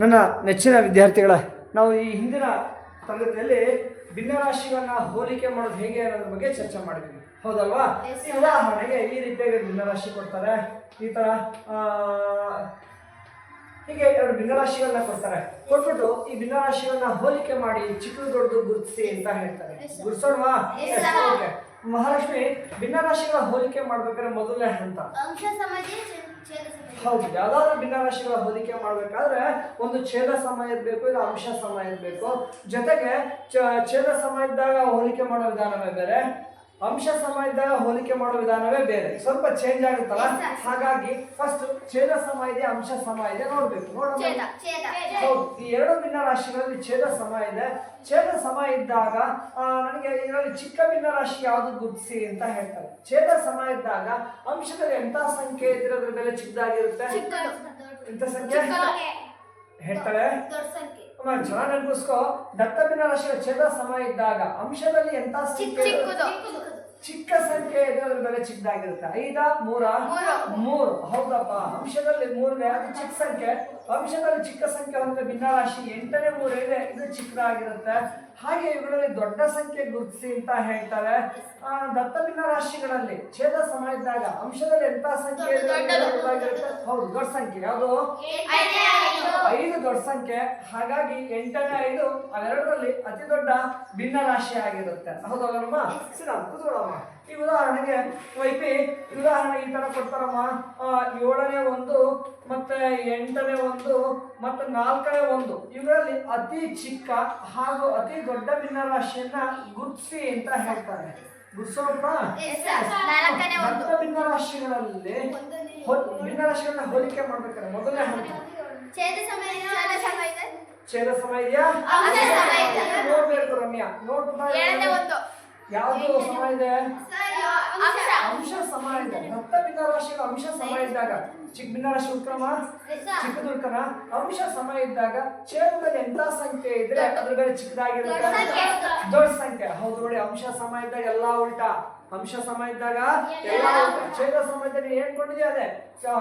ನನ್ನ ನೆಚ್ಚಿನ ವಿದ್ಯಾರ್ಥಿಗಳ, ನಾವು ಈ ಹಿಂದಿನ ತರಗತಿಯಲ್ಲಿ ಭಿನ್ನರಾಶಿಗಳನ್ನ ಹೋಲಿಕೆ ಮಾಡೋದು ಹೇಗೆ ಅನ್ನೋದ್ರ ಬಗ್ಗೆ ಚರ್ಚೆ ಮಾಡಿದ್ವಿ, ಹೌದಲ್ವಾ? ಈ ಉದಾಹರಣೆಗೆ ಈ ರೀತಿಯಾಗಿ ಭಿನ್ನರಾಶಿ ಕೊಡ್ತಾರೆ, ಈ ತರ ಹೀಗೆ ಎರಡು ಭಿನ್ನರಾಶಿಗಳನ್ನ ಕೊಡ್ತಾರೆ. ಕೊಟ್ಬಿಟ್ಟು ಈ ಭಿನ್ನರಾಶಿಗಳನ್ನ ಹೋಲಿಕೆ ಮಾಡಿ ಚಿಕ್ಕ ದೊಡ್ಡದು ಗುರುತಿಸಿ ಅಂತ ಹೇಳ್ತಾರೆ. ಗುರುತಿಸೋಣವಾ? ಮಹಾಲಕ್ಷ್ಮಿ, ಭಿನ್ನರಾಶಿಗಳ ಹೋಲಿಕೆ ಮಾಡ್ಬೇಕಾದ್ರೆ ಮೊದಲನೇ ಹಂತ ಹೌದು. ಯಾವ್ದಾದ್ರು ಭಿನ್ನರಾಶಿಗಳ ಹೋಲಿಕೆ ಮಾಡ್ಬೇಕಾದ್ರೆ ಒಂದು ಛೇದ ಸಮ ಇರಬೇಕು, ಇಲ್ಲ ಅಂಶ ಸಮ ಇರಬೇಕು. ಜೊತೆಗೆ ಛೇದ ಸಮ ಇದ್ದಾಗ ಹೋಲಿಕೆ ಮಾಡೋ ವಿಧಾನವೇ ಬೇರೆ, ಅಂಶ ಸಮ ಇದ್ದಾಗ ಹೋಲಿಕೆ ಮಾಡೋ ವಿಧಾನವೇ ಬೇರೆ, ಸ್ವಲ್ಪ ಚೇಂಜ್ ಆಗುತ್ತಲ್ಲ. ಹಾಗಾಗಿ ಫಸ್ಟ್ ಛೇದ ಸಮ ಇದೆ, ಅಂಶ ಸಮ ಇದೆ ನೋಡ್ಬೇಕು. ಹೌದು, ಈ ಎರಡು ಭಿನ್ನರಾಶಿಗಳಲ್ಲಿ ಛೇದ ಸಮ ಇದೆ. ಛೇದ ಸಮ ಇದ್ದಾಗ ನನಗೆ ಇದರಲ್ಲಿ ಚಿಕ್ಕ ಭಿನ್ನರಾಶಿ ಯಾವುದು ಗುರುತಿಸಿ ಅಂತ ಹೇಳ್ತಾರೆ. ಛೇದ ಸಮ ಇದ್ದಾಗ ಅಂಶದಲ್ಲಿ ಎಂತ ಸಂಖ್ಯೆ ಇದ್ರೆ ಅದ್ರ ಬೆಲೆ ಚಿಕ್ಕದಾಗಿರುತ್ತೆ. ಎಂತ ಸಂಖ್ಯೆ ಹೇಳ್ತಾರೆ? ಚೆನ್ನಾಗಿ ನೆನಪಿಸ್ಕೋ. ದತ್ತ ಭಿನ್ನರಾಶಿಯ ಛೇದ ಸಮ ಇದ್ದಾಗ ಅಂಶದಲ್ಲಿ ಎಂತ ಸಂಖ್ಯೆ ಚಿಕ್ಕ ಸಂಖ್ಯೆ ಇದ್ರೆ ಅದ್ರ ಬೆಲೆ ಚಿಕ್ಕದಾಗಿರುತ್ತೆ. 3 ಹೌದಪ್ಪ. ಅಂಶದಲ್ಲಿ 3 ಅದು ಚಿಕ್ಕ ಸಂಖ್ಯೆ. ಅಂಶದಲ್ಲಿ ಚಿಕ್ಕ ಸಂಖ್ಯೆ ಅಂದ್ರೆ ಭಿನ್ನರಾಶಿ 8ನೇ 3 ಇದೆ, ಇದು ಚಿಕ್ಕದಾಗಿರುತ್ತೆ. ಹಾಗೆ ಇವುಗಳಲ್ಲಿ ದೊಡ್ಡ ಸಂಖ್ಯೆ ಗುರುತಿಸಿ ಅಂತ ಹೇಳ್ತಾರೆ. ದತ್ತ ಭಿನ್ನರಾಶಿಗಳಲ್ಲಿ ಛೇದ ಸಮ ಇದ್ದಾಗ ಅಂಶದಲ್ಲಿ ಎಂತ ಸಂಖ್ಯೆ ದೊಡ್ಡದಾಗಿರುತ್ತೆ. ಹೌದು, ದೊಡ್ಡ ಸಂಖ್ಯೆ ಯಾವುದು? 5 ದೊಡ್ಡ ಸಂಖ್ಯೆ. ಹಾಗಾಗಿ 8ನೇ 5 ಅವೆರಡರಲ್ಲಿ ಅತಿ ದೊಡ್ಡ ಭಿನ್ನರಾಶಿ ಆಗಿರುತ್ತೆ. ಹೌದಲ್ಲಮ್ಮ? ಕೂತ್ಕೊಳ್ಳಮ್ಮ. ಈ ಉದಾಹರಣೆಗೆ ಉದಾಹರಣೆ ಈ ತರ ಕೊಡ್ತಾರಮ್ಮ. 7ನೇ 1 ಮತ್ತೆ 8ನೇ 1 ಮತ್ತೆ 4ನೇ 1 ಇವುಗಳಲ್ಲಿ ಅತಿ ಚಿಕ್ಕ ಹಾಗೂ ಅತಿ ದೊಡ್ಡ ಭಿನ್ನರಾಶಿಯನ್ನ ಗುರುತಿಸಿ ಅಂತ ಹೇಳ್ತಾರೆ. ಗುರುತಿಸೋಣ. ಭಿನ್ನರಾಶಿಗಳಲ್ಲಿ ಭಿನ್ನರಾಶಿಗಳನ್ನ ಹೋಲಿಕೆ ಮಾಡ್ಬೇಕಾದ್ರೆ ಮೊದಲನೇ ಹಂತ ಛೇದ ಸಮ ಇದೆಯಾ? ನೋಡ್ಬೇಕು ರಮ್ಯಾ, ನೋಡ್ಬಿಟ್ಟು ಯಾವುದು ಸಮ ಇದೆ? ಅಂಶ ಸಮ ಇದೆ. ದತ್ತ ಭಿನ್ನರಾಶಿಗಳ ಅಂಶ ಸಮ ಇದ್ದಾಗ ಚಿಕ್ಕ ಭಿನ್ನರಾಶಿ ಉಳ್ಕಮ, ಚಿಕ್ಕದು ಉಳ್ಕಮ. ಅಂಶ ಸಮ ಇದ್ದಾಗ ಛೇದದಲ್ಲಿ ಎಂತ ಸಂಖ್ಯೆ ಇದ್ರೆ ಅದ್ರ ಬೇರೆ ಚಿಕ್ಕದಾಗಿರುತ್ತೆ, ದೊಡ್ಡ ಸಂಖ್ಯೆ. ಹೌದು ನೋಡಿ, ಅಂಶ ಸಮ ಇದ್ದಾಗ ಎಲ್ಲಾ ಉಲ್ಟಾ. ಅಂಶ ಸಮ ಇದ್ದಾಗ ಎಲ್ಲ ಉಲ್ಟಾ. ಛೇದ ಸಮ ಇದ್ದಾಗ ಏನ್ ಕೊಂಡಿದ್ಯಾ ಅದೇ.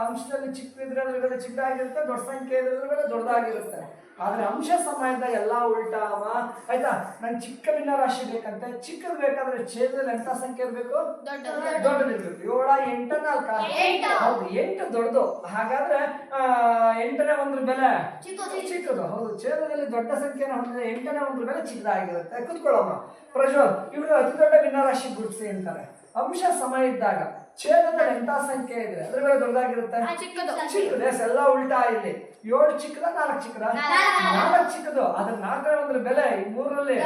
ಅಂಶದಲ್ಲಿ ಚಿಕ್ಕದಿದ್ರೆ ಅದ್ರ ಬೇರೆ ಚಿಕ್ಕದಾಗಿರುತ್ತೆ, ದೊಡ್ಡ ಸಂಖ್ಯೆ ಇದ್ರೆ ಅದ್ರ ಬೇರೆ ದೊಡ್ಡದಾಗಿರುತ್ತೆ. ಆದ್ರೆ ಅಂಶ ಸಮ ಇದ್ದಾಗ ಎಲ್ಲಾ ಉಲ್ಟಾ ಅಮ್ಮ. ಆಯ್ತಾ? ನನ್ ಚಿಕ್ಕ ಭಿನ್ನರಾಶಿ ಬೇಕಂತೆ. ಚಿಕ್ಕದ್ ಬೇಕಾದ್ರೆ ಛೇದದಲ್ಲಿ ಎಂತ ಸಂಖ್ಯೆ ಇರ್ಬೇಕು? ದೊಡ್ಡದಿರ್ಬೇಕು. 7 8 4 ಹೌದು, 8 ದೊಡ್ಡದು. ಹಾಗಾದ್ರೆ 8ನೇ 1 ಬೆಲೆ ಚಿಕ್ಕದು. ಹೌದು, ಛೇದದಲ್ಲಿ ದೊಡ್ಡ ಸಂಖ್ಯೆನ ಹೊಂದಿದ್ರೆ 8ನೇ 1 ಬೆಲೆ ಚಿಕ್ಕದಾಗಿರುತ್ತೆ. ಕುತ್ಕೊಳ್ಳೋಣ. ಪ್ರಜ್ವಲ್, ಇವರು ಅತಿ ದೊಡ್ಡ ಭಿನ್ನರಾಶಿ ಗುರುತಿಸಿ ಅಂತಾರೆ. ಅಂಶ ಸಮ ಇದ್ದಾಗ ಛೇದದಲ್ಲಿ ಎಂತ ಸಂಖ್ಯೆ ಇದೆ ಅದ್ರ ಮೇಲೆ ದೊಡ್ಡದಾಗಿರುತ್ತೆ, ಚಿಕ್ಕದು. ಎಲ್ಲ ಉಲ್ಟಾ. ಇಲ್ಲಿ 7 ಚಿಕ್ಕದ, 4 ಚಿಕ್ಕದ? 4 ಚಿಕ್ಕದು. ಅದ್ರ 4ನೇ 1 ಬೆಲೆ 3ರಲ್ಲಿ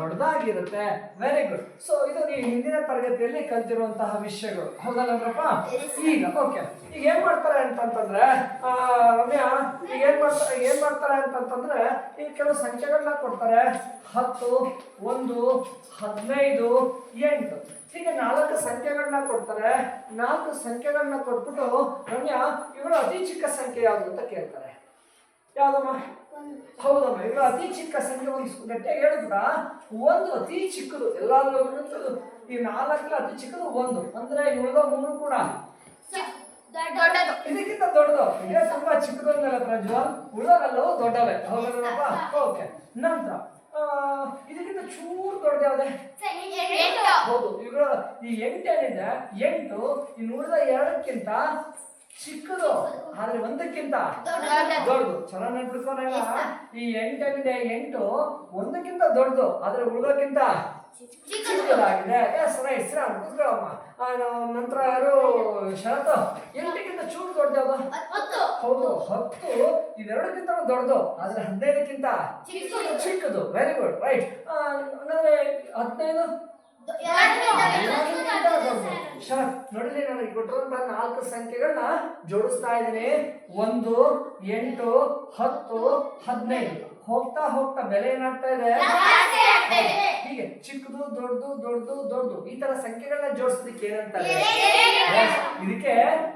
ದೊಡ್ಡದಾಗಿರುತ್ತೆ. Very good. ಸೊ ಇದು ನೀವು ಹಿಂದಿನ ತರಗತಿಯಲ್ಲಿ ಕಲ್ತಿರುವಂತಹ ವಿಷಯಗಳು, ಹೌದಲ್ಲಪ್ಪ? ಈಗ ಓಕೆ, ಈಗ ಏನ್ ಮಾಡ್ತಾರೆ ಅಂತಂತಂದ್ರೆ ರಮ್ಯಾ, ಈಗ ಏನ್ ಮಾಡ್ತಾರೆ ಅಂತಂತಂದ್ರೆ ಈಗ ಕೆಲವು ಸಂಖ್ಯೆಗಳನ್ನ ಕೊಡ್ತಾರೆ. 10 1 15 8 ಹೀಗೆ 4 ಸಂಖ್ಯೆಗಳನ್ನ ಕೊಡ್ತಾರೆ. 4 ಸಂಖ್ಯೆಗಳನ್ನ ಕೊಟ್ಬಿಟ್ಟು ರಮ್ಯಾ, ಇವರು ಅತಿ ಚಿಕ್ಕ ಸಂಖ್ಯೆ ಯಾವುದು ಅಂತ ಕೇಳ್ತಾರೆ. ಯಾವ್ದಮ್ಮ? ಹೌದಮ್ಮ, ಇವರು ಅತಿ ಚಿಕ್ಕ ಸಂಖ್ಯೆ ಒಂದು ಗಟ್ಟಿಯಾಗಿ ಹೇಳಿದ್ರ. 1 ಅತಿ ಚಿಕ್ಕದು. ಎಲ್ಲಾದ್ರೂ ಈ 4 ಅತಿ ಚಿಕ್ಕದು 1 ಅಂದ್ರೆ ಇವಾಗ 3 ಕೂಡ ಇದಕ್ಕಿಂತ ದೊಡ್ಡದು. ಇದೇ ತುಂಬಾ ಚಿಕ್ಕದು ಅಂದಲ್ಲ ಪ್ರಜ್ವಲ್, ಉಳಿದವೆಲ್ಲವೂ ದೊಡ್ಡವೇ, ಹೌದಲ್ಲಪ್ಪ? ಓಕೆ. ನಂತರ ಇದಕ್ಕಿಂತ ಚೂರು ದೊಡ್ಡದು ಯಾವ್ದೆ? ಹೌದು, ಇವುಗಳ ಈ 8 ಏನಿದೆ, 8 ಇನ್ನು ಉಳಿದ 2ಕ್ಕಿಂತ ಚಿಕ್ಕದು, ಆದ್ರೆ 1ಕ್ಕಿಂತ ದೊಡ್ಡದು. ಚೆನ್ನಾಗಿ ನೆನ್ಪಿಟ್ಕೊಂಡ. ಈ 8 ಏನಿದೆ, 8 1ಕ್ಕಿಂತ ದೊಡ್ಡದು, ಆದ್ರೆ ಉಳಿದಕ್ಕಿಂತ ಚಿಕ್ಕದಾಗಿದೆ. Yes right. ಶ್ರೀರಾಮ್, ಕೂತ್ಕೊಳ್ಳಮ್ಮ. ನಂತರ ಯಾರು? ಶರತ್, 8ಕ್ಕಿಂತ ಚೂರು ದೊಡ್ಡ ಯಾವ್ದು? ಹೌದು, 10 ಇವೆರಡಕ್ಕಿಂತ ದೊಡ್ಡದು, ಆದ್ರೆ 15ಕ್ಕಿಂತ ಚಿಕ್ಕದು. Very good, right. ಅಂದ್ರೆ 15 ಶರತ್ ನೋಡಿದ್ರೆ ನನಗೆ ಕೊಟ್ಟಿರುವಂತಹ 4 ಸಂಖ್ಯೆಗಳನ್ನ ಜೋಡಿಸ್ತಾ ಇದ್ದೀನಿ. 1 8 10 15 ಹೋಗ್ತಾ ಹೋಗ್ತಾ ಬೆಲೆ ಏನಾಗ್ತಾ ಇದೆ? ಹೀಗೆ ಚಿಕ್ಕದು ದೊಡ್ಡದು ದೊಡ್ಡದು ದೊಡ್ಡದು ಈ ತರ ಸಂಖ್ಯೆಗಳನ್ನ ಜೋಡಿಸೋದಕ್ಕೆ ಏನಂತಾರೆ? ಇದಕ್ಕೆ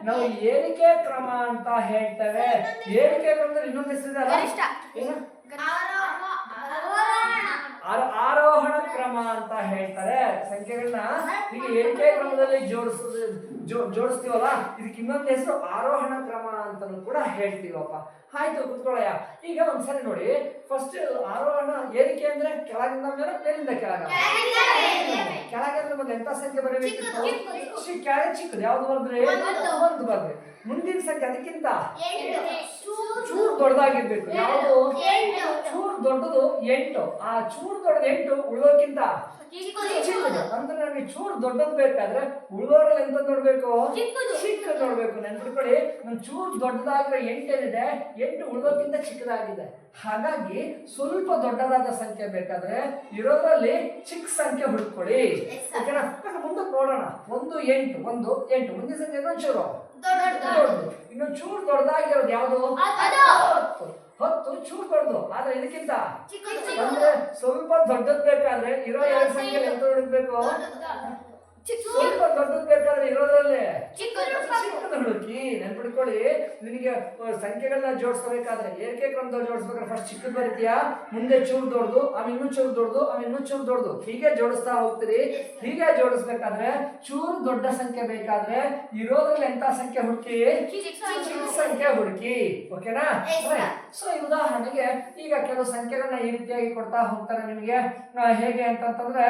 ನಾವು ಏರಿಕೆ ಕ್ರಮ ಅಂತ ಹೇಳ್ತೇವೆ. ಏರಿಕೆ ಕ್ರಮದಲ್ಲಿ ಇನ್ನೊಂದು ಹೆಸರಿದೆ ಅಲ್ಲ, ಏನು? ಆರೋಹಣ ಕ್ರಮ ಅಂತ ಹೇಳ್ತಾರೆ. ಸಂಖ್ಯೆಗಳನ್ನ ಈಗ ಏರಿಕೆ ಕ್ರಮದಲ್ಲಿ ಜೋಡಿಸ್ತೀವಲ್ಲ, ಇದಕ್ಕೆ ಇನ್ನೊಂದು ಹೆಸರು ಆರೋಹಣ ಕ್ರಮ ಅಂತಾನು ಕೂಡ ಹೇಳ್ತೀವಪ್ಪ. ಆಯ್ತು, ಕುತ್ಕೊಳ್ಳಯ್ಯ. ಈಗ ಒಂದ್ಸರಿ ನೋಡಿ, ಫಸ್ಟ್ ಆರೋಹಣ ಏರಿಕೆ ಅಂದ್ರೆ ಕೆಳಗಿಂದ ಮೇಲೆ, ಮೇಲಿಂದ ಕೆಳಗ. ಕೆಳಗಂದ್ರೆ ಮತ್ತೆ ಎಂತ ಸಂಖ್ಯೆ ಬರಬೇಕಿತ್ತು? ಕೆಳಗೆ ಚಿಕ್ಕದು ಯಾವ್ದು ಬರ್ದ್ರೆ? ಒಂದು ಬರ್ದ್ರೆ. ಮುಂದಿನ ಸಂಖ್ಯೆ ಅದಕ್ಕಿಂತ ಚೂರು ದೊಡ್ಡದಾಗಿರ್ಬೇಕು. ಯಾವುದು? ಚೂರು ದೊಡ್ಡದು 8. ಆ ಚೂರು ದೊಡ್ಡದು 8 ಉಳಿದೋಕ್ಕಿಂತ ಚಿಕ್ಕದು. ಅಂದ್ರೆ ನಮಗೆ ಚೂರು ದೊಡ್ಡದು ಬೇಕಾದ್ರೆ ಉಳಿದೋರಲ್ಲಿ ಎಂತ ನೋಡ್ಬೇಕು? ಚಿಕ್ಕದು ನೋಡ್ಬೇಕು. ನೆನ್ಪಿಟ್ಕೊಳ್ಳಿ, ನಮ್ ಚೂರು ದೊಡ್ಡದಾಗಿರೋ 8 ಏನಿದೆ, 8 ಉಳಿದೋಕ್ಕಿಂತ ಚಿಕ್ಕದಾಗಿದೆ. ಹಾಗಾಗಿ ಸ್ವಲ್ಪ ದೊಡ್ಡದಾದ ಸಂಖ್ಯೆ ಬೇಕಾದ್ರೆ ಇರೋದ್ರಲ್ಲಿ ಚಿಕ್ಕ ಸಂಖ್ಯೆ ಹುಡುಕೊಳ್ಳಿ. ಓಕೆನಾ? ಮುಂದಕ್ಕೆ ನೋಡೋಣ. 1 8 1 8. ಮುಂದಿನ ಸಂಖ್ಯೆ ಇನ್ನೊಂಚೂರು ದೊಡ್ಡದು. ಇನ್ನೊಂದು ಚೂರು ದೊಡ್ಡದಾಗಿರೋದು ಯಾವುದು? 10 ಚೂರು ದೊಡ್ಡದು. ಆದ್ರೆ ಇದಕ್ಕಿಂತ ಅಂದ್ರೆ ಸ್ವಲ್ಪ ದೊಡ್ಡದ್ ಬೇಕಾದ್ರೆ ಇರೋ 2 ಸಂಖ್ಯೆ ಎಂತ ಹುಡುಕ್ಬೇಕು? ಸ್ವಲ್ಪ ದೊಡ್ಡದ್ ಬೇಕಾದ್ರೆ ಇರೋದ್ರಲ್ಲಿ ಚಿಕ್ಕದು ಹುಡುಕಿ. ನೆನ್ಪಿಡ್ಕೊಳ್ಳಿ, ನಿನಗೆ ಸಂಖ್ಯೆಗಳನ್ನ ಜೋಡಿಸಬೇಕಾದ್ರೆ ಏರಿಕೆ ಕ್ರಮದಲ್ಲಿ ಜೋಡಿಸ್ಬೇಕಾದ್ರೆ ಫಸ್ಟ್ ಚಿಕ್ಕದ್ ಬರೀತೀಯಾ, ಮುಂದೆ ಚೂರು ದೊಡ್ಡದು, ಆಮೇಲೆ ಇನ್ನೂ ಚೂರು ದೊಡ್ಡದು, ಆಮೇಲೆ ಇನ್ನೂ ಚೂರು ದೊಡ್ಡದು, ಹೀಗೆ ಜೋಡಿಸ್ತಾ ಹೋಗ್ತೀರಿ. ಹೀಗೆ ಜೋಡಿಸ್ಬೇಕಾದ್ರೆ ಚೂರು ದೊಡ್ಡ ಸಂಖ್ಯೆ ಬೇಕಾದ್ರೆ ಇರೋದ್ರಲ್ಲಿ ಎಂತ ಸಂಖ್ಯೆ ಹುಡುಕಿ? ಚಿಕ್ಕ ಸಂಖ್ಯೆ ಹುಡುಕಿ. ಓಕೆನಾ? ಸೊ ಈ ಉದಾಹರಣೆಗೆ ಈಗ ಕೆಲವು ಸಂಖ್ಯೆಗಳನ್ನ ಈ ರೀತಿಯಾಗಿ ಕೊಡ್ತಾ ಹೋಗ್ತಾರೆ ನಿಮಗೆ. ಹೇಗೆ ಅಂತಂತಂದ್ರೆ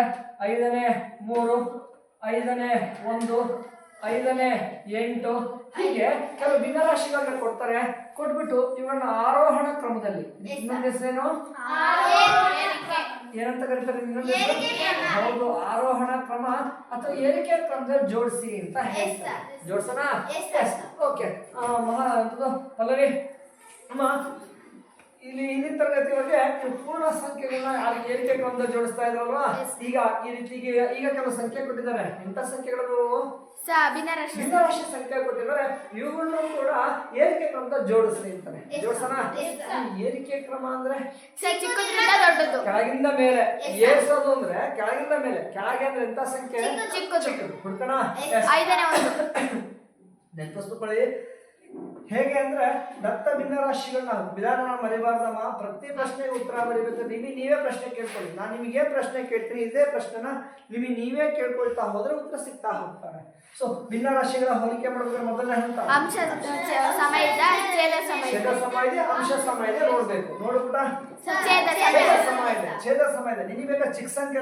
5ನೇ 3, 5ನೇ 1, 5ನೇ 8, ಹೀಗೆ ಕೆಲವು ಭಿನ್ನರಾಶಿಗಳನ್ನ ಕೊಡ್ತಾರೆ. ಕೊಟ್ಬಿಟ್ಟು ಇವುಗಳನ್ನ ಆರೋಹಣ ಕ್ರಮದಲ್ಲಿ, ಇನ್ನೊಂದು ಹೆಸರೇನು? ಏನಂತ ಕರೀತಾರೆ? ಇನ್ನೊಂದು ಹೆಸರು? ಹೌದು, ಆರೋಹಣ ಕ್ರಮ ಅಥವಾ ಏರಿಕೆ ಕ್ರಮದಲ್ಲಿ ಜೋಡಿಸಿ ಅಂತ ಹೇಳ್ತಾರೆ. ಜೋಡಿಸೋಣ? ಓಕೆ. ಪಲ್ಲವಿ ಅಮ್ಮ, ಇಲ್ಲಿ ಹಿಂದಿನ ತರಗತಿ ಒಳಗೆ ಪೂರ್ಣ ಸಂಖ್ಯೆಗಳನ್ನ ಏರಿಕೆ ಕ್ರಮದಲ್ಲಿ ಜೋಡಿಸ್ತಾ ಇದ್ರಲ್ವಾ? ಈಗ ಈ ರೀತಿ ಈಗ ಕೆಲವು ಸಂಖ್ಯೆ ಕೊಟ್ಟಿದ್ದಾರೆ. ಎಂತ ಸಂಖ್ಯೆಗಳು? ಭಿನ್ನರಾಶಿ ಸಂಖ್ಯೆ ಕೊಟ್ಟಿದ್ದಾರೆ. ಇವುಗಳನ್ನು ಕೂಡ ಏರಿಕೆ ಕ್ರಮದಲ್ಲಿ ಜೋಡಿಸ್ರಿ ಅಂತಾನೆ. ಜೋಡಿಸೋಣ? ಏರಿಕೆ ಕ್ರಮ ಅಂದ್ರೆ ಕೆಳಗಿಂದ ಮೇಲೆ ಏರ್ಸೋದು. ಅಂದ್ರೆ ಕೆಳಗಿಂದ ಮೇಲೆ. ಕೆಳಗೆ ಅಂದ್ರೆ ಎಂತ ಸಂಖ್ಯೆ? ಚಿಕ್ಕದು. ಹುಡ್ಕೋಣ? ನೆನಪಿಸ್ಕೊಳ್ಳಿ. ಹೇಗೆ ಅಂದ್ರೆ ದತ್ತ ಭಿನ್ನರಾಶಿಗಳನ್ನ ವಿಧಾನ ಮರಿಬಾರ್ದಮ್ಮ. ಪ್ರತಿ ಪ್ರಶ್ನೆಗೆ ಉತ್ತರ ಬರೀಬೇಕು. ನೀವೇ ಪ್ರಶ್ನೆ ಕೇಳ್ಕೊಳ್ಳಿ. ನಾನು ನಿಮಗೆ ಪ್ರಶ್ನೆ ಕೇಳ್ತೀನಿ, ಇದೇ ಪ್ರಶ್ನೆನ ನೀವೇ ಕೇಳ್ಕೊಳ್ತಾ ಹೋದ್ರೆ ಉತ್ತರ ಸಿಗ್ತಾ ಹೋಗ್ತಾರೆ. ಸೊ ಭಿನ್ನರಾಶಿಗಳ ಹೋಲಿಕೆ ಮಾಡಿದ್ರೆ ಮೊದಲನೇ ಹಂತ ಛೇದ ಸಮ ಇದೆ, ಅಂಶ ಸಮ ಇದೆ. ನೋಡ್ಬೇಕು. ನೋಡ್ಬಿಟ್ಟ ಛೇದ ಸಮ ಇದೆ. ನಿನಗೆ ಚಿಕ್ಕ ಸಂಖ್ಯೆ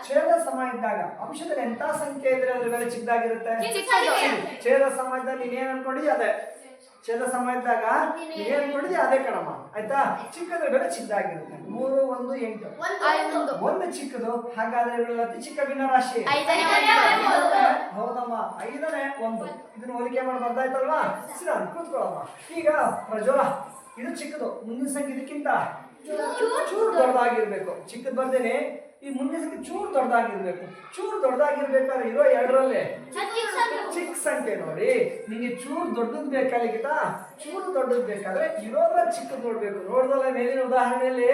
ಛೇದ ಸಮ ಇದ್ದಾಗ ಅಂಶದಲ್ಲಿ ಎಂತ ಸಂಖ್ಯೆ ಇದ್ರೆ ಅದ್ರ ಮೇಲೆ ಚಿಕ್ಕದಾಗಿರುತ್ತೆ. ಛೇದ ಸಮ ಇದ್ದಾಗ ನೀನೇನ್ ಅನ್ಕೊಂಡಿದ್ದಿ ಅದೇ. ಛೇದ ಸಮ ಇದ್ದಾಗ ನೀನೇನ್ ಅನ್ಕೊಂಡಿದ್ದಿ ಅದೇ ಕಣಮ್ಮ. ಆಯ್ತಾ? ಚಿಕ್ಕದ್ರ ಬೆಲೆ ಚಿಕ್ಕದಾಗಿರುತ್ತೆ. 3 1 8 ಒಂದು ಚಿಕ್ಕದು. ಹಾಗಾದ್ರೆ ಅತಿ ಚಿಕ್ಕ ಭಿನ್ನರಾಶಿ ಹೌದಮ್ಮ, 5ನೇ 1. ಇದನ್ನ ಹೋಲಿಕೆ ಮಾಡಿ ಬರ್ದಾಯ್ತಲ್ವಾ? ಕೂತ್ಕೊಳ್ಳಮ್ಮ. ಈಗ ಪ್ರಜ್ವಲ, ಇದು ಚಿಕ್ಕದು. ಮುಂದಿನ ಸಂಖ್ಯೆ ಇದಕ್ಕಿಂತ ಚೂರು ದೊಡ್ಡದಾಗಿರ್ಬೇಕು. ಚಿಕ್ಕದ್ ಬರ್ದೇನೆ, ಈ ಮುಂದಿನ ಸಂಖ್ಯೆ ಚೂರು ದೊಡ್ಡದಾಗಿರ್ಬೇಕು. ಚೂರು ದೊಡ್ಡದಾಗಿರ್ಬೇಕಾದ್ರೆ ಇರೋ 2ರಲ್ಲಿ ಚಿಕ್ಕ ಸಂಖ್ಯೆ ನೋಡಿ. ನಿಂಗೆ ಚೂರು ದೊಡ್ಡದ್ ಬೇಕಾಗಿತ್ತ? ಚೂರು ದೊಡ್ಡದ್ ಬೇಕಾದ್ರೆ ಇರೋದ್ರ ಚಿಕ್ಕದ್ ನೋಡ್ಬೇಕು. ನೋಡ್ದಲ್ಲ ಮೇಲಿನ ಉದಾಹರಣೆಯಲ್ಲಿ?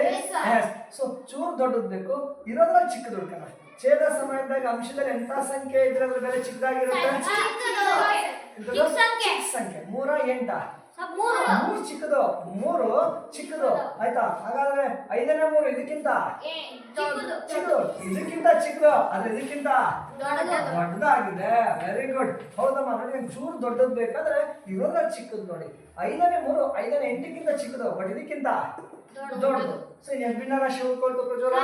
ಸೊ ಚೂರು ದೊಡ್ಡದ್ ಬೇಕು, ಇರೋದ್ರ ಚಿಕ್ಕದ್ ಹುಡ್ಕಣ. ಛೇದ ಸಮ ಇದ್ದಾಗ ಅಂಶದಲ್ಲಿ ಎಂತ ಸಂಖ್ಯೆ ಇದ್ರೆ ಅದ್ರ ಬೆಲೆ ಚಿಕ್ಕದಾಗಿರುತ್ತೆ. ಚಿಕ್ಕ ಸಂಖ್ಯೆ 3 8 3 ಚಿಕ್ಕದು. 3 ಚಿಕ್ಕದು. ಆಯ್ತಾ? ಹಾಗಾದ್ರೆ 5ನೇ 3 ಇದಕ್ಕಿಂತ ಚಿಕ್ಕದು. ಇದಕ್ಕಿಂತ ಚಿಕ್ಕದು, ಆದ್ರೆ ಇದಕ್ಕಿಂತ ದೊಡ್ಡದಾಗಿದೆ. Very good. ಹೌದಮ್ಮ. ನೋಡಿ, ಚೂರು ದೊಡ್ಡದು ಬೇಕಾದ್ರೆ ಇರೋದ್ರ ಚಿಕ್ಕದು ನೋಡಿ. 5ನೇ 3 5ನೇ 8ಕ್ಕಿಂತ ಚಿಕ್ಕದು, ಬಟ್ ಇದಕ್ಕಿಂತ ದೊಡ್ಡದು. ಸೊ ಭಿನ್ನರಾಶಿ ಉಳ್ಕೊಳ್ತು ಪ್ರಜ್ವಲ?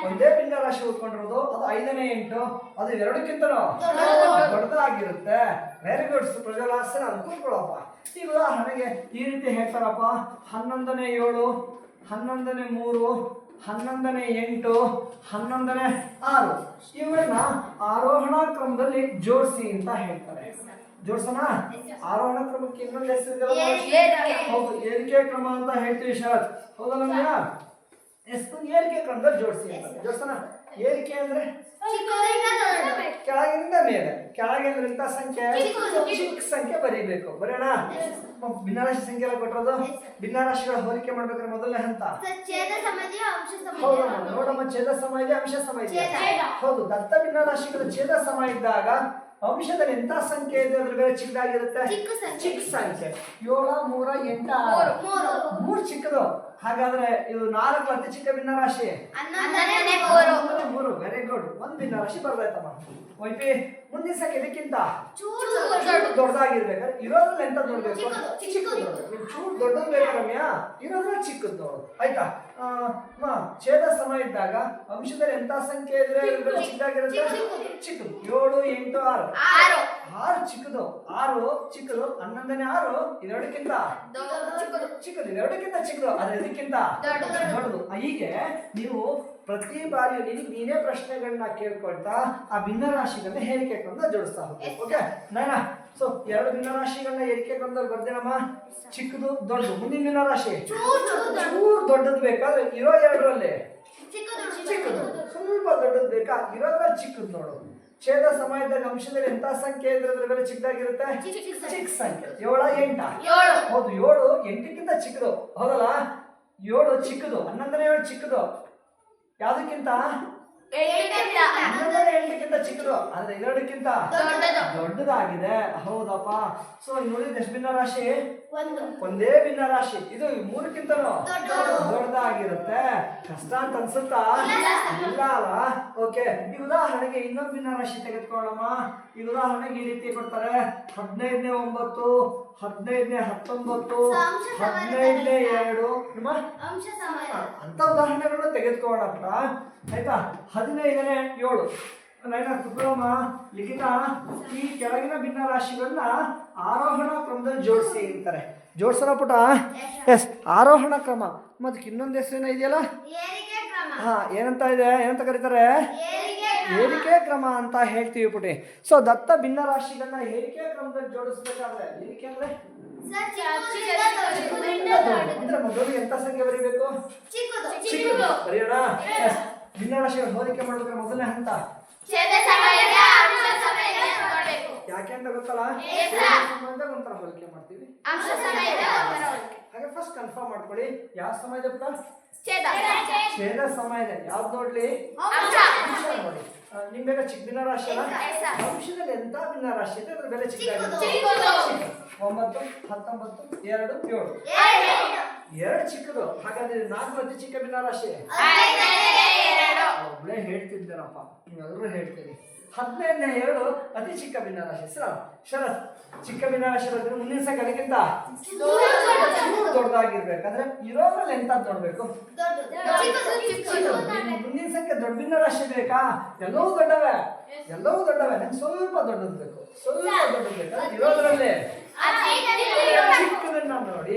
ಒಂದೇ ಭಿನ್ನರಾಶಿ ಉಳ್ಕೊಂಡಿರೋದು. ಅದು 5ನೇ 8, ಅದು 2ಕ್ಕಿಂತ ದೊಡ್ಡದಾಗಿರುತ್ತೆ. ವೆರಿ ಗುಡ್ ಪ್ರಜ್ವಲ. ಸರಿ, ಅದು ಕೂತ್ಕೊಳ್ಳಪ್ಪ. ಈ ಉದಾಹರಣೆಗೆ ಈ ರೀತಿ ಹೇಳ್ತಾರಪ್ಪ. 11ನೇ 7, 11ನೇ 3, 11ನೇ 8, 11ನೇ 6. ಇವುಗಳನ್ನ ಆರೋಹಣ ಕ್ರಮದಲ್ಲಿ ಜೋಡಿಸಿ ಅಂತ ಹೇಳ್ತಾರೆ. ಜೋಡಿಸೋಣ? ಆರೋಹಣ ಕ್ರಮಕ್ಕೆ ಇನ್ನೊಂದು ಹೆಸರು ಹೌದು, ಏರಿಕೆ ಕ್ರಮ ಅಂತ ಹೇಳ್ತೀವಿ ಶರತ್. ಹೌದಲ್ಲ? ಏರಿಕೆ ಕ್ರಮದಲ್ಲಿ ಜೋಡಿಸಿ ಅಂತ. ಜೋಡಿಸೋಣ? ಏರಿಕೆ ಅಂದ್ರೆ ಕೆಳಗಿಂದ ಮೇಲೆ. ಕೆಳಗೆ ಅಂದ್ರೆ ಇಂಥ ಸಂಖ್ಯೆ ಚಿಕ್ಕ ಸಂಖ್ಯೆ ಬರೀಬೇಕು. ಬರೋಣ? ಭಿನ್ನರಾಶಿ ಸಂಖ್ಯೆ ಎಲ್ಲ ಕೊಟ್ಟಿರೋದು. ಭಿನ್ನರಾಶಿಗಳ ಹೋಲಿಕೆ ಮಾಡ್ಬೇಕಾದ್ರೆ ಮೊದಲನೇ ಹಂತ ಹೌದಮ್ಮ. ನೋಡಮ್ಮ, ಛೇದ ಸಮ ಇದೆ, ಅಂಶ ಸಮ ಇದೆ. ಹೌದು, ದತ್ತ ಭಿನ್ನರಾಶಿಗಳ ಛೇದ ಸಮ ಇದ್ದಾಗ ಅಂಶದಲ್ಲಿ ಎಂತ ಸಂಖ್ಯೆ ಇದೆ ಅದ್ರ ಬೇರೆ ಚಿಕ್ಕದಾಗಿರುತ್ತೆ. ಚಿಕ್ಕ ಸಂಖ್ಯೆ 7 3 8 6 3 ಚಿಕ್ಕದು. ಹಾಗಾದ್ರೆ ಇದು 4 ಅತಿ ಚಿಕ್ಕ ಭಿನ್ನರಾಶಿ 3. Very good. 1 ಭಿನ್ನರಾಶಿ ಬರ್ದಾಯ್ತಮ್ಮ. ವೈಪಿ ಮುಂದಿನ ಸಂಖ್ಯೆ ಇದಕ್ಕಿಂತ ದೊಡ್ಡದಾಗಿರ್ಬೇಕಾದ್ರೆ ಇರೋದ್ರಲ್ಲಿ ಎಂತ ನೋಡ್ಬೇಕು? ಚಿಕ್ಕದು ನೋಡು. ನೀವು ಚೂರು ದೊಡ್ಡದು ಬೇಕಾ ರಮ್ಯಾ? ಇರೋದ್ರಲ್ಲಿ ಚಿಕ್ಕದು ನೋಡು. ಆಯ್ತಾ? ಛೇದ ಸಮ ಇದ್ದಾಗ ಅಂಶದಲ್ಲಿ ಎಂತ ಸಂಖ್ಯೆ ಇದ್ರೆ ಚಿಕ್ಕದಾಗಿರುತ್ತೆ? ಚಿಕ್ಕದು. 7 8 6 6 ಚಿಕ್ಕದು. 6 ಚಿಕ್ಕದು. 11ನೇ 6 ಇದೆರಡಕ್ಕಿಂತ ಚಿಕ್ಕದು. ಇದೆರಡಕ್ಕಿಂತ ಚಿಕ್ಕದು. ಆದ್ರೆ ಇದಕ್ಕಿಂತ ದೊಡ್ಡದು. ಹೀಗೆ ನೀವು ಪ್ರತಿ ಬಾರಿ ನೀನೇ ಪ್ರಶ್ನೆಗಳನ್ನ ಕೇಳ್ಕೊಳ್ತಾ ಆ ಭಿನ್ನರಾಶಿಗಳನ್ನ ಹೇರಿಕೆ ಕೊಂಡ ಜೋಡಿಸ್ತಾ ಹೋಗ್ತೀವಿ. ಓಕೆ ನೈನಾ? ಸೊ 2 ಭಿನ್ನರಾಶಿಗಳನ್ನ ಏರಿಕೆ ಕೊಂಡಲ್ಲಿ ಬರ್ದೇನಮ್ಮ. ಚಿಕ್ಕದು ದೊಡ್ಡದು. ಮುಂದಿನ ಭಿನ್ನರಾಶಿ ಚೂರು ದೊಡ್ಡದು ಬೇಕಾದ್ರೆ ಇರೋ 2ರಲ್ಲಿ ಚಿಕ್ಕದು. ಸ್ವಲ್ಪ ದೊಡ್ಡದು ಬೇಕಾ? ಇರೋದ್ರಲ್ಲಿ ಚಿಕ್ಕದು ನೋಡು. ಛೇದ ಸಮಯದಾಗ ಅಂಶದಲ್ಲಿ ಎಂತ ಸಂಖ್ಯೆ ಇದ್ರೆ ಅದ್ರ ಮೇಲೆ ಚಿಕ್ಕದಾಗಿರುತ್ತೆ? ಚಿಕ್ಕ ಸಂಖ್ಯೆ. 7 8 ಹೌದು. 7 8ಕ್ಕಿಂತ ಚಿಕ್ಕದು. ಹೌದಲ್ಲ? 7 ಚಿಕ್ಕದು. 11ನೇ 7 ಚಿಕ್ಕದು. ಯಾವ್ದಕ್ಕಿಂತ? 8ಕ್ಕಿಂತ ಚಿಕ್ಕದು. ಆದ್ರೆ ಇದೆರಡಕ್ಕಿಂತ ದೊಡ್ಡದಾಗಿದೆ. ಹೌದಪ್ಪ. ಸೊ ನೋಡಿದ್ರೆ ಎಷ್ಟು ಭಿನ್ನರಾಶಿ? ಒಂದೇ ಭಿನ್ನರಾಶಿ. ಇದು 3ಕ್ಕಿಂತನೂ ದೊಡ್ಡದಾಗಿರುತ್ತೆ. ಕಷ್ಟ ಅಂತ ಅನ್ಸುತ್ತಾ? ಇಲ್ಲ ಅಲ್ಲ? ಓಕೆ. ಈ ಉದಾಹರಣೆಗೆ ಇನ್ನೊಂದು ಭಿನ್ನರಾಶಿ ತೆಗೆದುಕೊಳ್ಳೋಣ. ಈ ಉದಾಹರಣೆಗೆ ಈ ರೀತಿ ಕೊಡ್ತಾರೆ. 15ನೇ 9 15ನೇ 19 15ನೇ 2 ಅಂತ ಉದಾಹರಣೆಗಳನ್ನ ತೆಗೆದುಕೊಳ್ಳೋಣ. ಆಯ್ತಾ? 15ನೇ 7 ನೈನಾ ಕುತ್ಕೊಳ್ಳಮ್ಮ. ಲಿಖಿತ ಈ ಕೆಳಗಿನ ಭಿನ್ನರಾಶಿಗಳನ್ನ ಆರೋಹಣ ಕ್ರಮದಲ್ಲಿ ಜೋಡಿಸಿ ಅಂತಾರೆ. ಜೋಡಿಸೋಣ ಪುಟ? ಎಸ್. ಆರೋಹಣ ಕ್ರಮ. ಮತ್ತೆ ಇನ್ನೊಂದು ಹೆಸರೇನ ಇದೆಯಲ್ಲ? ಏನಂತ ಇದೆ? ಏನಂತ ಕರೀತಾರೆ? ಏರಿಕೆ ಕ್ರಮ ಅಂತ ಹೇಳ್ತೀವಿ ಪುಟಿ. ಸೊ ದತ್ತ ಭಿನ್ನರಾಶಿಗಳನ್ನ ಏರಿಕೆ ಕ್ರಮದಲ್ಲಿ ಜೋಡಿಸ್ಬೇಕಾದ್ರೆ ಏರಿಕೆ ಅಂದ್ರೆ ಮೊದಲು ಎಂತ ಸಂಖ್ಯೆ ಬರೀಬೇಕು? ಚಿಕ್ಕದು ಬರೆಯೋಣ. ಭಿನ್ನರಾಶಿಗಳ ಹೋಲಿಕೆ ಮಾಡ್ಬೇಕಾದ್ರೆ ಮೊದಲನೇ ಹಂತ ಯಾಕೆ ಅಂತ ಗೊತ್ತಲ್ಲ? ಒಂಥರ ಹೋಲಿಕೆ ಮಾಡ್ತೀವಿ. ಹಾಗೆ ಫಸ್ಟ್ ಕನ್ಫರ್ಮ್ ಮಾಡ್ಕೊಳ್ಳಿ. ಯಾವ ಸಮಯದ ಪುಟ? ಛೇದ ಸಮಯದ. ಯಾವ್ದು ನೋಡ್ಲಿ? ನೋಡಿ. ನಿಮ್ ಬೇಗ ಚಿಕ್ಕ ಭಿನ್ನರಾಶಿ ಅಲ್ಲ? ಅಂಶದಲ್ಲಿ ಎಂತ ಭಿನ್ನರಾಶಿ ಇದೆ ಅದ್ರ ಬೆಲೆ ಚಿಕ್ಕ. 9 19 2 7 2 ಚಿಕ್ಕದು. ಹಾಗಾದ್ರೆ 4 ಅತಿ ಚಿಕ್ಕ ಭಿನ್ನರಾಶಿ ಒಬ್ಬಳೇ ಹೇಳ್ತಿದ್ದೇನಪ್ಪ. ನೀವೆಲ್ಲರೂ ಹೇಳ್ತೀರಿ. 15ನೇ 7 ಅತಿ ಚಿಕ್ಕ ಭಿನ್ನರಾಶಿ. ಶರತ್ ಚಿಕ್ಕ ಭಿನ್ನರಾಶಿ ಬಂದ್ರೆ ಮುಂದಿನ ಸಂಖ್ಯೆ ಅದಕ್ಕಿಂತ ದೊಡ್ಡದಾಗಿರ್ಬೇಕಾದ್ರೆ ಇರೋದ್ರಲ್ಲಿ ಎಂತ ನೋಡ್ಬೇಕು? ಮುಂದಿನ ಸಂಖ್ಯೆ ದೊಡ್ಡ ಭಿನ್ನರಾಶಿ ಬೇಕಾ? ಎಲ್ಲವೂ ದೊಡ್ಡವೇ. ನಂಗೆ ಸ್ವಲ್ಪ ದೊಡ್ಡದು ಬೇಕು. ಸ್ವಲ್ಪ ದೊಡ್ಡದು ಬೇಕಾದ್ರೆ ಇರೋದ್ರಲ್ಲಿ ಚಿಕ್ಕದನ್ನ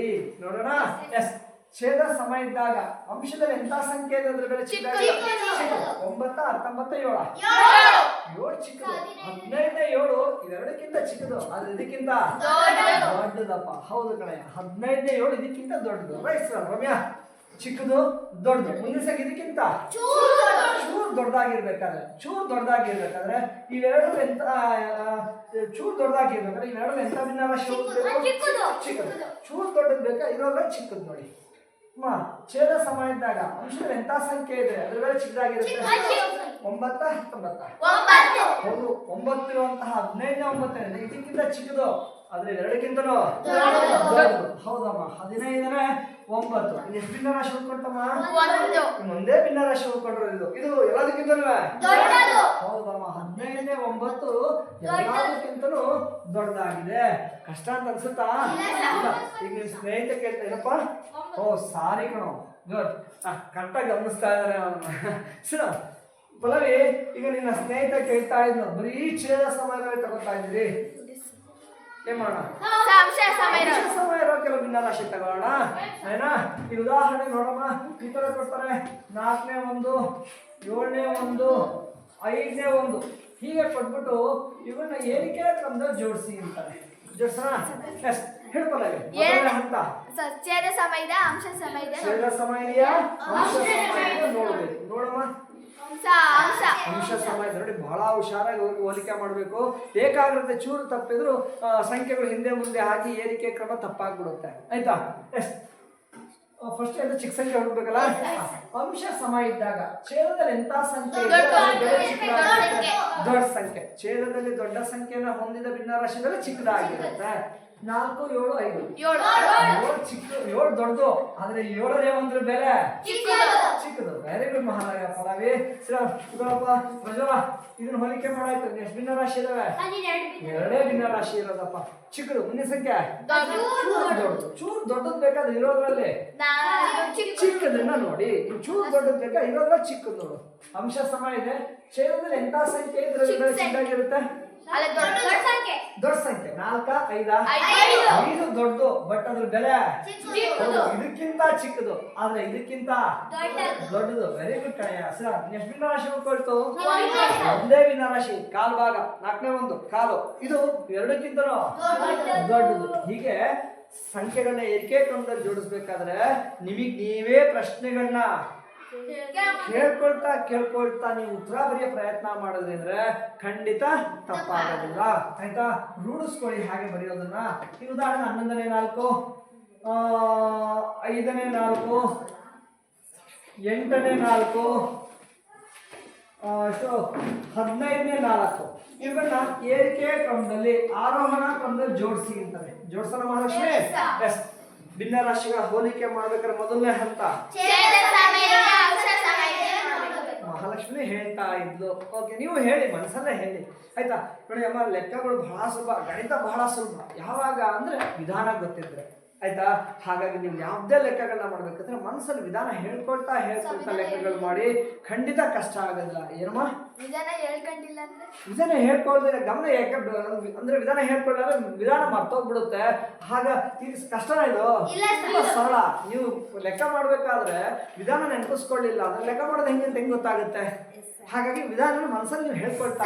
ನೋಡೋಣ. ಎಸ್. ಛೇದ ಸಮ ಇದ್ದಾಗ ಅಂಶದಲ್ಲಿ ಎಂತ ಸಂಖ್ಯೆ ಇದೆ ಅದ್ರ ಬೆಲೆ ಚಿಕ್ಕ. 9 19 7 ಚಿಕ್ಕದು. 15ನೇ 7 ಇವೆರಡಕ್ಕಿಂತ ಚಿಕ್ಕದು. ಆದ್ರೆ ಇದಕ್ಕಿಂತ ದೊಡ್ಡದಪ್ಪ. ಹೌದು ಕಣೆ. 15ನೇ 7 ಇದಕ್ಕಿಂತ ದೊಡ್ಡದು. Right sir. ರಮ್ಯಾ ಚಿಕ್ಕದು ದೊಡ್ಡದು. ಮುಂದಿನ ಸಂಖ್ಯೆ ಇದಕ್ಕಿಂತ ಚೂರು ದೊಡ್ಡದಾಗಿರ್ಬೇಕಾದ್ರೆ ಇವೆರಡು ಎಂತ ಚೂರು ದೊಡ್ಡದಾಗಿರ್ಬೇಕಾದ್ರೆ ಇವೆರಡು ಎಂತ ಭಿನ್ನರಾಶಿ? ಚಿಕ್ಕದು. ಚೂರು ದೊಡ್ಡದು ಬೇಕಾ? ಇರೋದ್ರ ಚಿಕ್ಕದು ನೋಡಿ. ಛೇದ ಸಮ ಇದ್ದಾಗ ಅಂಶದಲ್ಲಿ ಎಂತ ಸಂಖ್ಯೆ ಇದೆ ಅದ್ರ ಮೇಲೆ ಚಿಕ್ಕದಾಗಿರುತ್ತೆ. 9 19 ಹೌದು. 9 ಇರುವಂತಹ 15ನೇ 9 ಇದಕ್ಕಿಂತ ಚಿಕ್ಕದು. ಆದ್ರೆ ಎರಡಕ್ಕಿಂತನೂ ದೊಡ್ಡದು. ಹೌದಮ್ಮ. 15ನೇ 9 ಎಷ್ಟು ಭಿನ್ನರಾಶಿ ಉಳ್ಕೊಂಡಮ್ಮ? ಒಂದೇ ಭಿನ್ನರಾಶಿ ಉಳ್ಕೊಂಡ್ರು. ಇದು ಎಲ್ಲದಕ್ಕಿಂತನೂ ಹೌದಮ್ಮ. 15ನೇ 9 ಎಲ್ಲದಕ್ಕಿಂತನೂ ದೊಡ್ಡದಾಗಿದೆ. ಕಷ್ಟ ಅಂತ ಅನ್ಸುತ್ತಾ? ಈಗ ನಿಮ್ ಸ್ನೇಹಿತ ಕೇಳ್ತಾ ಇಲ್ಲಪ್ಪ. ಓ ಸಾರಿ ಕಣೋ. ಗುಡ್. ಕರೆಕ್ಟಾಗಿ ಗಮನಿಸ್ತಾ ಇದಾರೆ ಅವನ್ನ. ಪಲ್ಲವಿ ಈಗ ನಿನ್ನ ಸ್ನೇಹಿತ ಕೇಳ್ತಾ ಇದ್ನು ಬರೀ ಛೇದ ಸಮಯದಲ್ಲಿ ತಗೋತಾ ಇದ್ರಿ. ಏನ್ ಮಾಡೋಣ? ಸಮಯ ಇರೋ ಕೆಲವು ಭಿನ್ನರಾಶಿ ತಗೋಣ. ಏನಾ? ಈ ಉದಾಹರಣೆ ನೋಡಮ್ಮ. ಈ ತರ ಕೊಡ್ತಾರೆ. 4ನೇ 1 7ನೇ 1 5ನೇ 1 ಹೀಗೆ ಕೊಟ್ಬಿಟ್ಟು ಇವನ್ನ ಏರಿಕೆ ಕ್ರಮದಲ್ಲಿ ಜೋಡಿಸಿ ಅಂತಾರೆ. ಜೋಡಿಸೋಣ? ಎಸ್. ಹೇಳ್ಕೊಳ್ಳ ಹಂತ. ಛೇದ ಸಮಯದ ಅಂಶ ಸಮಯದ ಛೇದ ಸಮಯ ನೋಡ್ಬೇಕು. ನೋಡಮ್ಮ. ಅಂಶ ಸಮಯ ನೋಡಿ. ಬಹಳ ಹುಷಾರಾಗಿ ಹೋಲಿಕೆ ಮಾಡಬೇಕು. ಏಕಾಗ್ರತೆ ಚೂರು ತಪ್ಪಿದ್ರು ಸಂಖ್ಯೆಗಳು ಹಿಂದೆ ಮುಂದೆ ಹಾಕಿ ಏರಿಕೆ ಕ್ರಮ ತಪ್ಪಾಗ್ಬಿಡುತ್ತೆ. ಆಯ್ತಾ? ಎಸ್. ಫಸ್ಟ್ ಎಲ್ಲ ಚಿಕ್ಕ ಸಂಖ್ಯೆ ಹುಡುಕ್ಬೇಕಲ್ಲ. ಅಂಶ ಸಮ ಇದ್ದಾಗ ಛೇದದಲ್ಲಿ ಎಂತ ಸಂಖ್ಯೆ ದೊಡ್ಡ ಸಂಖ್ಯೆ. ಛೇದದಲ್ಲಿ ದೊಡ್ಡ ಸಂಖ್ಯೆಯನ್ನು ಹೊಂದಿದ ಭಿನ್ನರಾಶಿಗಳು ಚಿಕ್ಕದಾಗಿರುತ್ತೆ. 4, 7, 5. 7 ಚಿಕ್ಕ, 7 ದೊಡ್ಡದು. ಆದ್ರೆ 7ನೇ ಒಂದ್ರ ಬೆಲೆ ಚಿಕ್ಕದು. ವೆರಿ ಗುಡ್ ಮಹಾರಾಯ ಪಲಾವಿ. ಪ್ರಜ್ವಲ ಇದನ್ನ ಹೋಲಿಕೆ ಮಾಡಾಯ್ತು. ಎಷ್ಟು ಭಿನ್ನರಾಶಿ ಇದಾವೆ? 2 ಭಿನ್ನರಾಶಿ ಇರೋದಪ್ಪ. ಚಿಕ್ಕದು. ಮುಂದಿನ ಸಂಖ್ಯೆ ಚೂರು ದೊಡ್ಡದು ಬೇಕಾದ್ರೆ ಇರೋದ್ರಲ್ಲಿ ಚಿಕ್ಕದನ್ನ ನೋಡಿ. ಚೂರು ದೊಡ್ಡದು ಬೇಕಾ ಇರೋದ್ರಲ್ಲಿ ಚಿಕ್ಕದು ನೋಡು. ಅಂಶ ಸಮ ಇದೆ. ಛೇದದಲ್ಲಿ ಎಂತ ಸಂಖ್ಯೆ ಇದ್ರಲ್ಲಿ ಚಿಕ್ಕದಾಗಿರುತ್ತೆ? ದೊಡ್ಡ ಸಂಖ್ಯೆ. 4, 5. 5 ದೊಡ್ಡದು, ಬಟ್ ಅದ್ರ ಬೆಲೆ ಇದಕ್ಕಿಂತ ಚಿಕ್ಕದು, ಆದ್ರೆ ಇದಕ್ಕಿಂತ ದೊಡ್ಡದು. ವೆರಿ ಗುಡ್ ಕಣಯ್ಯ. ಸರ್ ಎಷ್ಟು ಭಿನ್ನರಾಶಿ ಉಳ್ಕೊಳ್ತು? ಒಂದೇ ಭಿನ್ನರಾಶಿ. ಕಾಲು ಭಾಗ 4ನೇ ಒಂದು ಕಾಲು. ಇದು 2ಕ್ಕಿಂತನೂ ದೊಡ್ಡದು. ಹೀಗೆ ಸಂಖ್ಯೆಗಳನ್ನ ಏರಿಕೆ ಕ್ರಮದಲ್ಲಿ ಜೋಡಿಸ್ಬೇಕಾದ್ರೆ ನಿಮಗ್ ನೀವೇ ಪ್ರಶ್ನೆಗಳನ್ನ ಕೇಳ್ಕೊಳ್ತಾ ನೀವು ಉತ್ತರ ಬರೆಯೋ ಪ್ರಯತ್ನ ಮಾಡಿದ್ರೆ ಖಂಡಿತ ತಪ್ಪಾಗೋದಿಲ್ಲ. ಆಯ್ತಾ? ರೂಢಿಸ್ಕೊಳ್ಳಿ ಹಾಗೆ ಬರೆಯೋದನ್ನ. ಈ ಉದಾಹರಣೆ 11ನೇ 4, 5ನೇ 4, 8ನೇ 4, 15ನೇ 4 ಇವುಗಳನ್ನ ಏರಿಕೆ ಕ್ರಮದಲ್ಲಿ ಆರೋಹಣ ಕ್ರಮದಲ್ಲಿ ಜೋಡಿಸಿ ಅಂತಾರೆ. ಜೋಡಿಸೋಣ ಮಹಾಲಕ್ಷ್ಮಿ? ಎಸ್. ಭಿನ್ನರಾಶಿಗಳ ಹೋಲಿಕೆ ಮಾಡ್ಬೇಕಾದ್ರೆ ಮೊದಲನೇ ಹಂತ ಮಹಾಲಕ್ಷ್ಮಿ ಹೇಳ್ತಾ ಇದ್ಲು. ಓಕೆ, ನೀವು ಹೇಳಿ, ಮನಸ್ಸಲ್ಲೇ ಹೇಳಿ. ಆಯ್ತಾ? ನೋಡಿ ಅಮ್ಮ, ಲೆಕ್ಕಗಳು ಬಹಳ ಸುಲಭ, ಗಣಿತ ಬಹಳ ಸುಲಭ. ಯಾವಾಗ ಅಂದ್ರೆ ವಿಧಾನ ಗೊತ್ತಿದ್ರೆ. ಆಯ್ತಾ? ಹಾಗಾಗಿ ನೀವು ಯಾವುದೇ ಲೆಕ್ಕಗಳನ್ನ ಮಾಡ್ಬೇಕಂದ್ರೆ ಮನಸ್ಸಲ್ಲಿ ವಿಧಾನ ಹೇಳ್ಕೊಳ್ತಾ ಲೆಕ್ಕಗಳು ಮಾಡಿ. ಖಂಡಿತ ಕಷ್ಟ ಆಗೋದಿಲ್ಲ. ಏನಮ್ಮ? ವಿಧಾನ ಹೇಳ್ಕೊಳ್ದಿರ ಗಮನ ಯಾಕೆ ಅಂದ್ರೆ ವಿಧಾನ ಹೇಳ್ಕೊಳ್ಳಾದ್ರೆ ವಿಧಾನ ಮರ್ತೋಗ್ಬಿಡುತ್ತೆ. ಆಗ ಈಗ ಕಷ್ಟನ ಇದು? ತುಂಬಾ ಸರಳ. ನೀವು ಲೆಕ್ಕ ಮಾಡ್ಬೇಕಾದ್ರೆ ವಿಧಾನ ನೆನಪಿಸ್ಕೊಳ್ಳಿಲ್ಲ ಅಂದ್ರೆ ಲೆಕ್ಕ ಮಾಡೋದು ಹೆಂಗೆ ಗೊತ್ತಾಗುತ್ತೆ. ಹಾಗಾಗಿ ವಿಧಾನ ಮನಸ್ಸಲ್ಲಿ ನೀವು ಹೇಳ್ಕೊಳ್ತಾ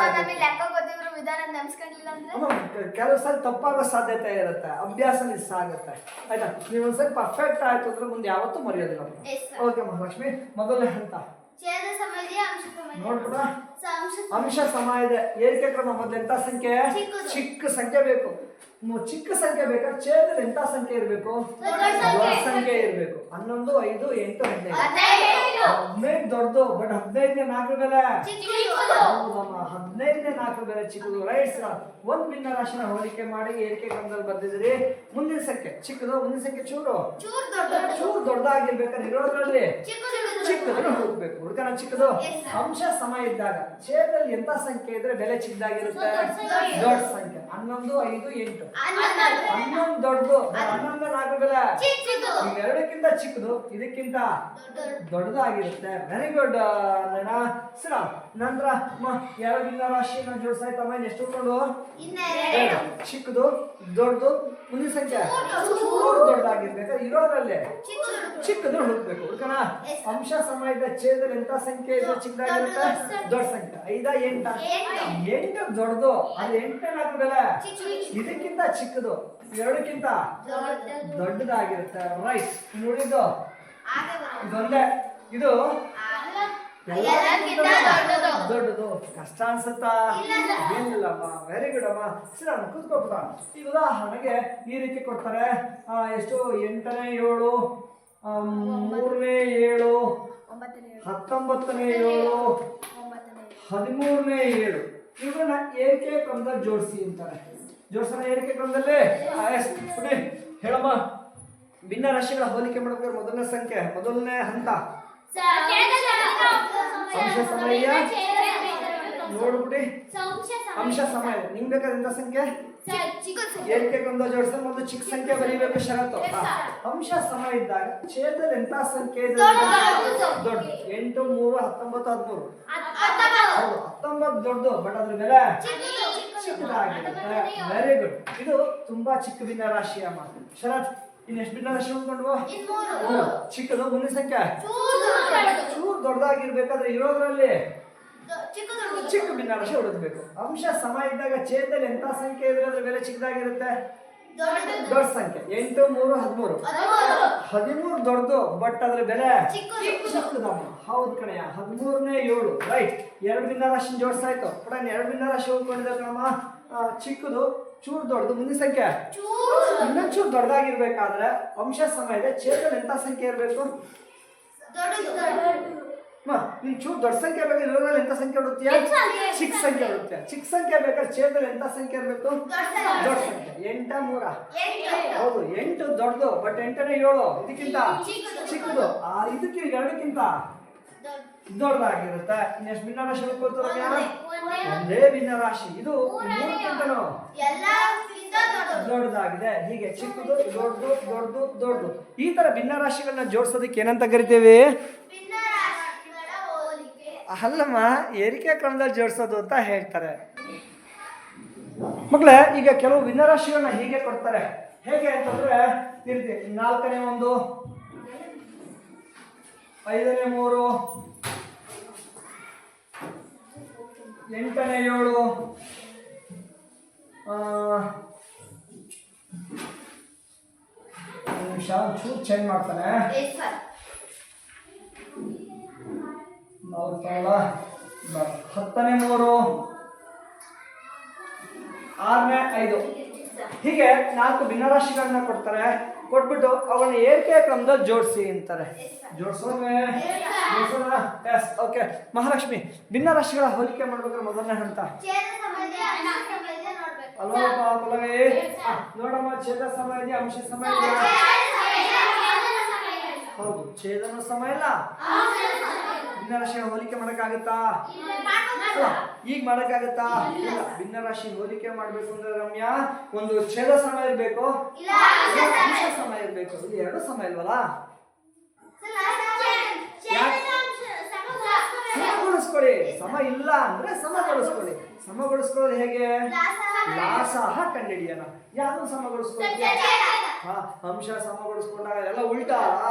ಕೆಲವು ಸಲ ತಪ್ಪಾಗೋ ಸಾಧ್ಯತೆ ಇರುತ್ತೆ. ಅಭ್ಯಾಸ ಮಿಸ್ ಆಗುತ್ತೆ. ಆಯ್ತಾ? ನೀವು ಒಂದ್ಸರಿ ಪರ್ಫೆಕ್ಟ್ ಆಯ್ತು ಅಂದ್ರೆ ಮುಂದೆ ಯಾವತ್ತೂ ಮರೆಯೋದಿಲ್ಲ. ಓಕೆ ಮಹಾಲಕ್ಷ್ಮಿ, ಮೊದಲನೇ ಹಂತ ನೋಡ್ಬಿಡ. ಅಂಶ ಸಮ ಇದೆ. ಏರಿಕೆ ಕ್ರಮ ಮೊದಲು ಎಂತ ಸಂಖ್ಯೆ? ಚಿಕ್ಕ ಸಂಖ್ಯೆ ಬೇಕು. ಚಿಕ್ಕ ಸಂಖ್ಯೆ ಬೇಕಾದ್ರೆ ಛೇದದಲ್ಲಿ ಎಂತ ಸಂಖ್ಯೆ ಇರಬೇಕು? ದೊಡ್ಡ ಸಂಖ್ಯೆ ಇರಬೇಕು. 11, 5, 8, 15. 15 ದೊಡ್ಡದು, ಬಟ್ 15ನೇ 4 ಬೆಲೆ 15ನೇ 4 ಬೆಲೆ ಚಿಕ್ಕದು. ರೈಟ್. ಒಂದ್ ಭಿನ್ನರಾಶಿನ ಹೋಲಿಕೆ ಮಾಡಿ ಏರಿಕೆ ಕ್ರಮದಲ್ಲಿ ಬರ್ದಿದ್ರಿ. ಮುಂದಿನ ಸಂಖ್ಯೆ ಚಿಕ್ಕದು, ಮುಂದಿನ ಸಂಖ್ಯೆ ಚೂರು ದೊಡ್ಡದಾಗಿರ್ಬೇಕಾದ್ರೆ ಇರೋದ್ರಲ್ಲಿ ಚಿಕ್ಕದನ್ನು ಹುಡುಕ್ಬೇಕು. ಹುಡುಕನ ಚಿಕ್ಕದು. ಅಂಶ ಸಮ ಇದ್ದಾಗ ಛೇದದಲ್ಲಿ ಎಂತ ಸಂಖ್ಯೆ ಇದ್ರೆ ಬೆಲೆ ಚಿಕ್ಕದಾಗಿರುತ್ತೆ? ದೊಡ್ಡ ಸಂಖ್ಯೆ. 11, 5, 8. 11 ದೊಡ್ಡದು, 11ನೇ 4 ಬೆಲೆ ಇವೆರಡಕ್ಕಿಂತ ಚಿಕ್ಕದು, ಇದಕ್ಕಿಂತ ದೊಡ್ಡದಾಗಿರುತ್ತೆ. ವೆರಿ ಗುಡ್ ಸರ. ನಂತರ 2 ಭಿನ್ನರಾಶಿನ ಜೋಡಿಸಾಯ್ತಮ್ಮ. ಎಷ್ಟು ಉಳ್ಕೊಂಡು? ಚಿಕ್ಕದು, ದೊಡ್ಡದು, ಮುಂದಿನ ಸಂಖ್ಯೆ ದೊಡ್ಡದಾಗಿರ್ಬೇಕಾದ್ರೆ ಇರೋದ್ರಲ್ಲೇ ಚಿಕ್ಕದು ಹುಡುಕ್ಬೇಕು. ಹುಡುಕಣ. ಅಂಶ ಸಮ ಇದ್ದ ಛೇದದಲ್ಲಿ ಎಂತ ಸಂಖ್ಯೆ ಇದ್ರೆ ಚಿಕ್ಕದಾಗಿರುತ್ತೆ? ದೊಡ್ಡ ಸಂಖ್ಯೆ. 5, 8. 8 ದೊಡ್ಡದು, ಅದು 8ನೇ 4 ಬೆಲೆ ಇದಕ್ಕಿಂತ ಚಿಕ್ಕದು, 2ಕ್ಕಿಂತ ದೊಡ್ಡದಾಗಿರುತ್ತೆ. ರೈಟ್. ನೋಡಿದ್ದು ಇದೊಂದೇ. ಇದು ದೊಡ್ಡದು. ಕಷ್ಟ ಅನ್ಸುತ್ತಾ? ಏನಿಲ್ಲಮ್ಮ. ವೆರಿ ಗುಡ್ ಅಮ್ಮ. ಸರಿ, ಕೂತ್ಕೊಬಿಡ. ಈಗ ಉದಾಹರಣೆಗೆ ಈ ರೀತಿ ಕೊಡ್ತಾರೆ. ಎಷ್ಟು? 8ನೇ 7, 3ನೇ 7, 19ನೇ 7, 13ನೇ 7. ಇವುಗಳನ್ನ ಏರಿಕೆ ಕ್ರಮದಲ್ಲಿ ಜೋಡಿಸಿ ಅಂತಾರೆ. ಜೋಡಿಸೋಣ ಏರಿಕೆ ಕ್ರಮದಲ್ಲಿ. ಹೇಳಮ್ಮ. ಭಿನ್ನ ರಾಶಿಗಳ ಹೋಲಿಕೆ ಮಾಡಬೇಕಾದ್ರೆ ಮೊದಲನೇ ಸಂಖ್ಯೆ, ಮೊದಲನೇ ಹಂತ ಅಂಶ ಸಮಯ ನೋಡ್ಬಿಡಿ. ಅಂಶ ಸಮಯ ನಿಮ್ಗೆ ಬೇಕಾದ ಸಂಖ್ಯೆ ಏರಿಕೆ ಕ್ರಮದಲ್ಲಿ ಜೋಡಿಸಿದ್ರೆ ಮೊದಲು ಚಿಕ್ಕ ಸಂಖ್ಯೆ ಬರೀಬೇಕು. ಷರತ್ತು. ಅಂಶ ಸಮ ಇದ್ದಾಗ ಛೇದದಲ್ಲಿ ಎಂತ ಸಂಖ್ಯೆ ಇದೆ? ದೊಡ್ಡ. 8, 3, 19, 13. 19 ದೊಡ್ಡದು, ಬಟ್ ಅದ್ರ ಬೆಲೆ ಚಿಕ್ಕದಾಗಿರುತ್ತೆ. Very good. ಇದು ತುಂಬಾ ಚಿಕ್ಕ ಭಿನ್ನ ರಾಶಿ ಅಮ್ಮ. ಶರತ್, ಇನ್ನು ಎಷ್ಟು ಭಿನ್ನ ರಾಶಿ ಉಳ್ಕೊಂಡ್ವು? ಚಿಕ್ಕದು. ಮುಂದಿನ ಸಂಖ್ಯೆ ಚೂರು ದೊಡ್ಡದಾಗಿರ್ಬೇಕಾದ್ರೆ ಇರೋದ್ರಲ್ಲಿ ಚಿಕ್ಕ ಭಿನ್ನರಾಶಿ ಹುಡುಕ್ಬೇಕು. ಅಂಶ ಸಮ ಇದ್ದಾಗ ಛೇದದಲ್ಲಿ ಎಂತ ಸಂಖ್ಯೆ ಇದ್ರೆ ಅದ್ರ ಬೆಲೆ ಚಿಕ್ಕದಾಗಿರುತ್ತೆ? ದೊಡ್ಡ ಸಂಖ್ಯೆ. 8, 3, 13. 13 ದೊಡ್ಡದು, ಬಟ್ ಅದ್ರ ಬೆಲೆ ಚಿಕ್ಕದಮ್ಮ. ಹೌದು ಕಣಯ್ಯ. 13ನೇ 7. ರೈಟ್. 2 ಭಿನ್ನರಾಶಿ ಜೋಡಿಸಾಯ್ತು. ಕೂಡ 2 ಭಿನ್ನರಾಶಿ ಉಳ್ಕೊಂಡಿದ್ದಾರೆ ಕಣಮ್ಮ. ಚಿಕ್ಕದು, ಚೂರು ದೊಡ್ಡದು. ಮುಂದಿನ ಸಂಖ್ಯೆ ಇನ್ನೊಂದು ಚೂರು ದೊಡ್ಡದಾಗಿರ್ಬೇಕಾದ್ರೆ ಅಂಶ ಸಮ ಇದೆ. ಛೇದದಲ್ಲಿ ಎಂತ ಸಂಖ್ಯೆ ಇರಬೇಕು? ನೀನ್ ಚೂರು ದೊಡ್ಡ ಸಂಖ್ಯೆ ಬೇಕು, ಇರೋದ್ರಲ್ಲಿ ಎಂತ ಸಂಖ್ಯೆ ಹುಡುಕ್ತೀಯ? ಚಿಕ್ಕ ಸಂಖ್ಯೆ ಹುಡುಕ್ತೀಯ. ಚಿಕ್ಕ ಸಂಖ್ಯೆ ಬೇಕಾದ್ರೆ ಛೇದದಲ್ಲಿ ಎಂತ ಸಂಖ್ಯೆ ಇರಬೇಕು? ದೊಡ್ಡ ಸಂಖ್ಯೆ. 8 3 ಹೌದು, 8 ದೊಡ್ಡದು, ಬಟ್ 8ನೇ 7 ಇದಕ್ಕಿಂತ ಚಿಕ್ಕದು. ಇದಕ್ಕೆ 2ಕ್ಕಿಂತ ದೊಡ್ಡದಾಗಿರುತ್ತೆ. ಇನ್ನೆಷ್ಟು ಭಿನ್ನರಾಶಿ ಹುಡುಕೋತಾರೆ? ಒಂದೇ ಭಿನ್ನರಾಶಿ. ಇದು 3ಕ್ಕಿಂತನೂ ದೊಡ್ಡದಾಗಿದೆ. ಹೀಗೆ ಚಿಕ್ಕದು ದೊಡ್ಡದು ದೊಡ್ಡದು ದೊಡ್ಡದು. ಈ ತರ ಭಿನ್ನರಾಶಿಗಳನ್ನ ಜೋಡಿಸೋದಕ್ಕೆ ಏನಂತ ಕರಿತೀವಿ? ಅಲ್ಲಮ್ಮ, ಏರಿಕೆ ಕ್ರಮದಲ್ಲಿ ಜೋಡಿಸೋದು ಅಂತ ಹೇಳ್ತಾರೆ ಮಕ್ಕಳೇ. ಈಗ ಕೆಲವು ಭಿನ್ನರಾಶಿಗಳನ್ನ ಹೀಗೆ ಕೊಡ್ತಾರೆ. ಹೇಗೆ ಅಂತಂದ್ರೆ ಈ ರೀತಿ 4ನೇ 1, 5ನೇ 3, 8ನೇ 7, ನಿಮಿಷ ಚೂರು ಚೇಂಜ್ ಮಾಡ್ತಾನೆ. 10ನೇ 3, 6ನೇ 5 ಹೀಗೆ 4 ಭಿನ್ನರಾಶಿಗಳನ್ನ ಕೊಡ್ತಾರೆ. ಕೊಟ್ಬಿಟ್ಟು ಅವುಗಳನ್ನ ಏರಿಕೆ ಕ್ರಮದಲ್ಲಿ ಜೋಡಿಸಿ ಅಂತಾರೆ. ಜೋಡಿಸೋಣ. Yes, okay. ಮಹಾಲಕ್ಷ್ಮಿ, ಭಿನ್ನರಾಶಿಗಳ ಹೋಲಿಕೆ ಮಾಡ್ಬೇಕಾದ್ರೆ ಮೊದಲನೇ ಹಂತ ಅಲ್ವಪ್ಪ ಪಲ್ಲವಿ? ನೋಡಮ್ಮ, ಛೇದ ಸಮ ಇದೆಯಾ, ಅಂಶ ಸಮ ಇದೆಯಾ? ಹೌದು, ಛೇದನ ಸಮ ಇಲ್ಲ. ಭಿನ್ನರಾಶಿ ಹೋಲಿಕೆ ಮಾಡಕ್ಕಾಗತ್ತಾ? ಈಗ ಮಾಡಕ್ಕಾಗತ್ತಾ? ಇಲ್ಲ. ಭಿನ್ನರಾಶಿ ಹೋಲಿಕೆ ಮಾಡ್ಬೇಕು ಅಂದ್ರೆ ರಮ್ಯಾ, ಒಂದು ಛೇದ ಸಮ ಇರ್ಬೇಕು, ಅಂಶ ಸಮ ಇರ್ಬೇಕು. ಇಲ್ಲಿ 2 ಸಮ ಇಲ್ವಲ್ಲ? ಸಮಗೊಳಿಸ್ಕೊಳ್ಳಿ. ಸಮ ಇಲ್ಲ ಅಂದ್ರೆ ಸಮಗೊಳಿಸ್ಕೊಳ್ಳಿ. ಸಮಗೊಳಿಸ್ಕೊಳ್ಳೋದು ಹೇಗೆ? ಲಾಸಹ ಕಂಡುಹಿಡಿಯೋಣ. ಯಾವ್ದು ಸಮಗೊಳಿಸ್ಕೊಳ್ಳಿ? ಅಂಶ ಸಮಗೊಳಿಸ್ಕೊಂಡಾಗ ಎಲ್ಲ ಉಲ್ಟಾ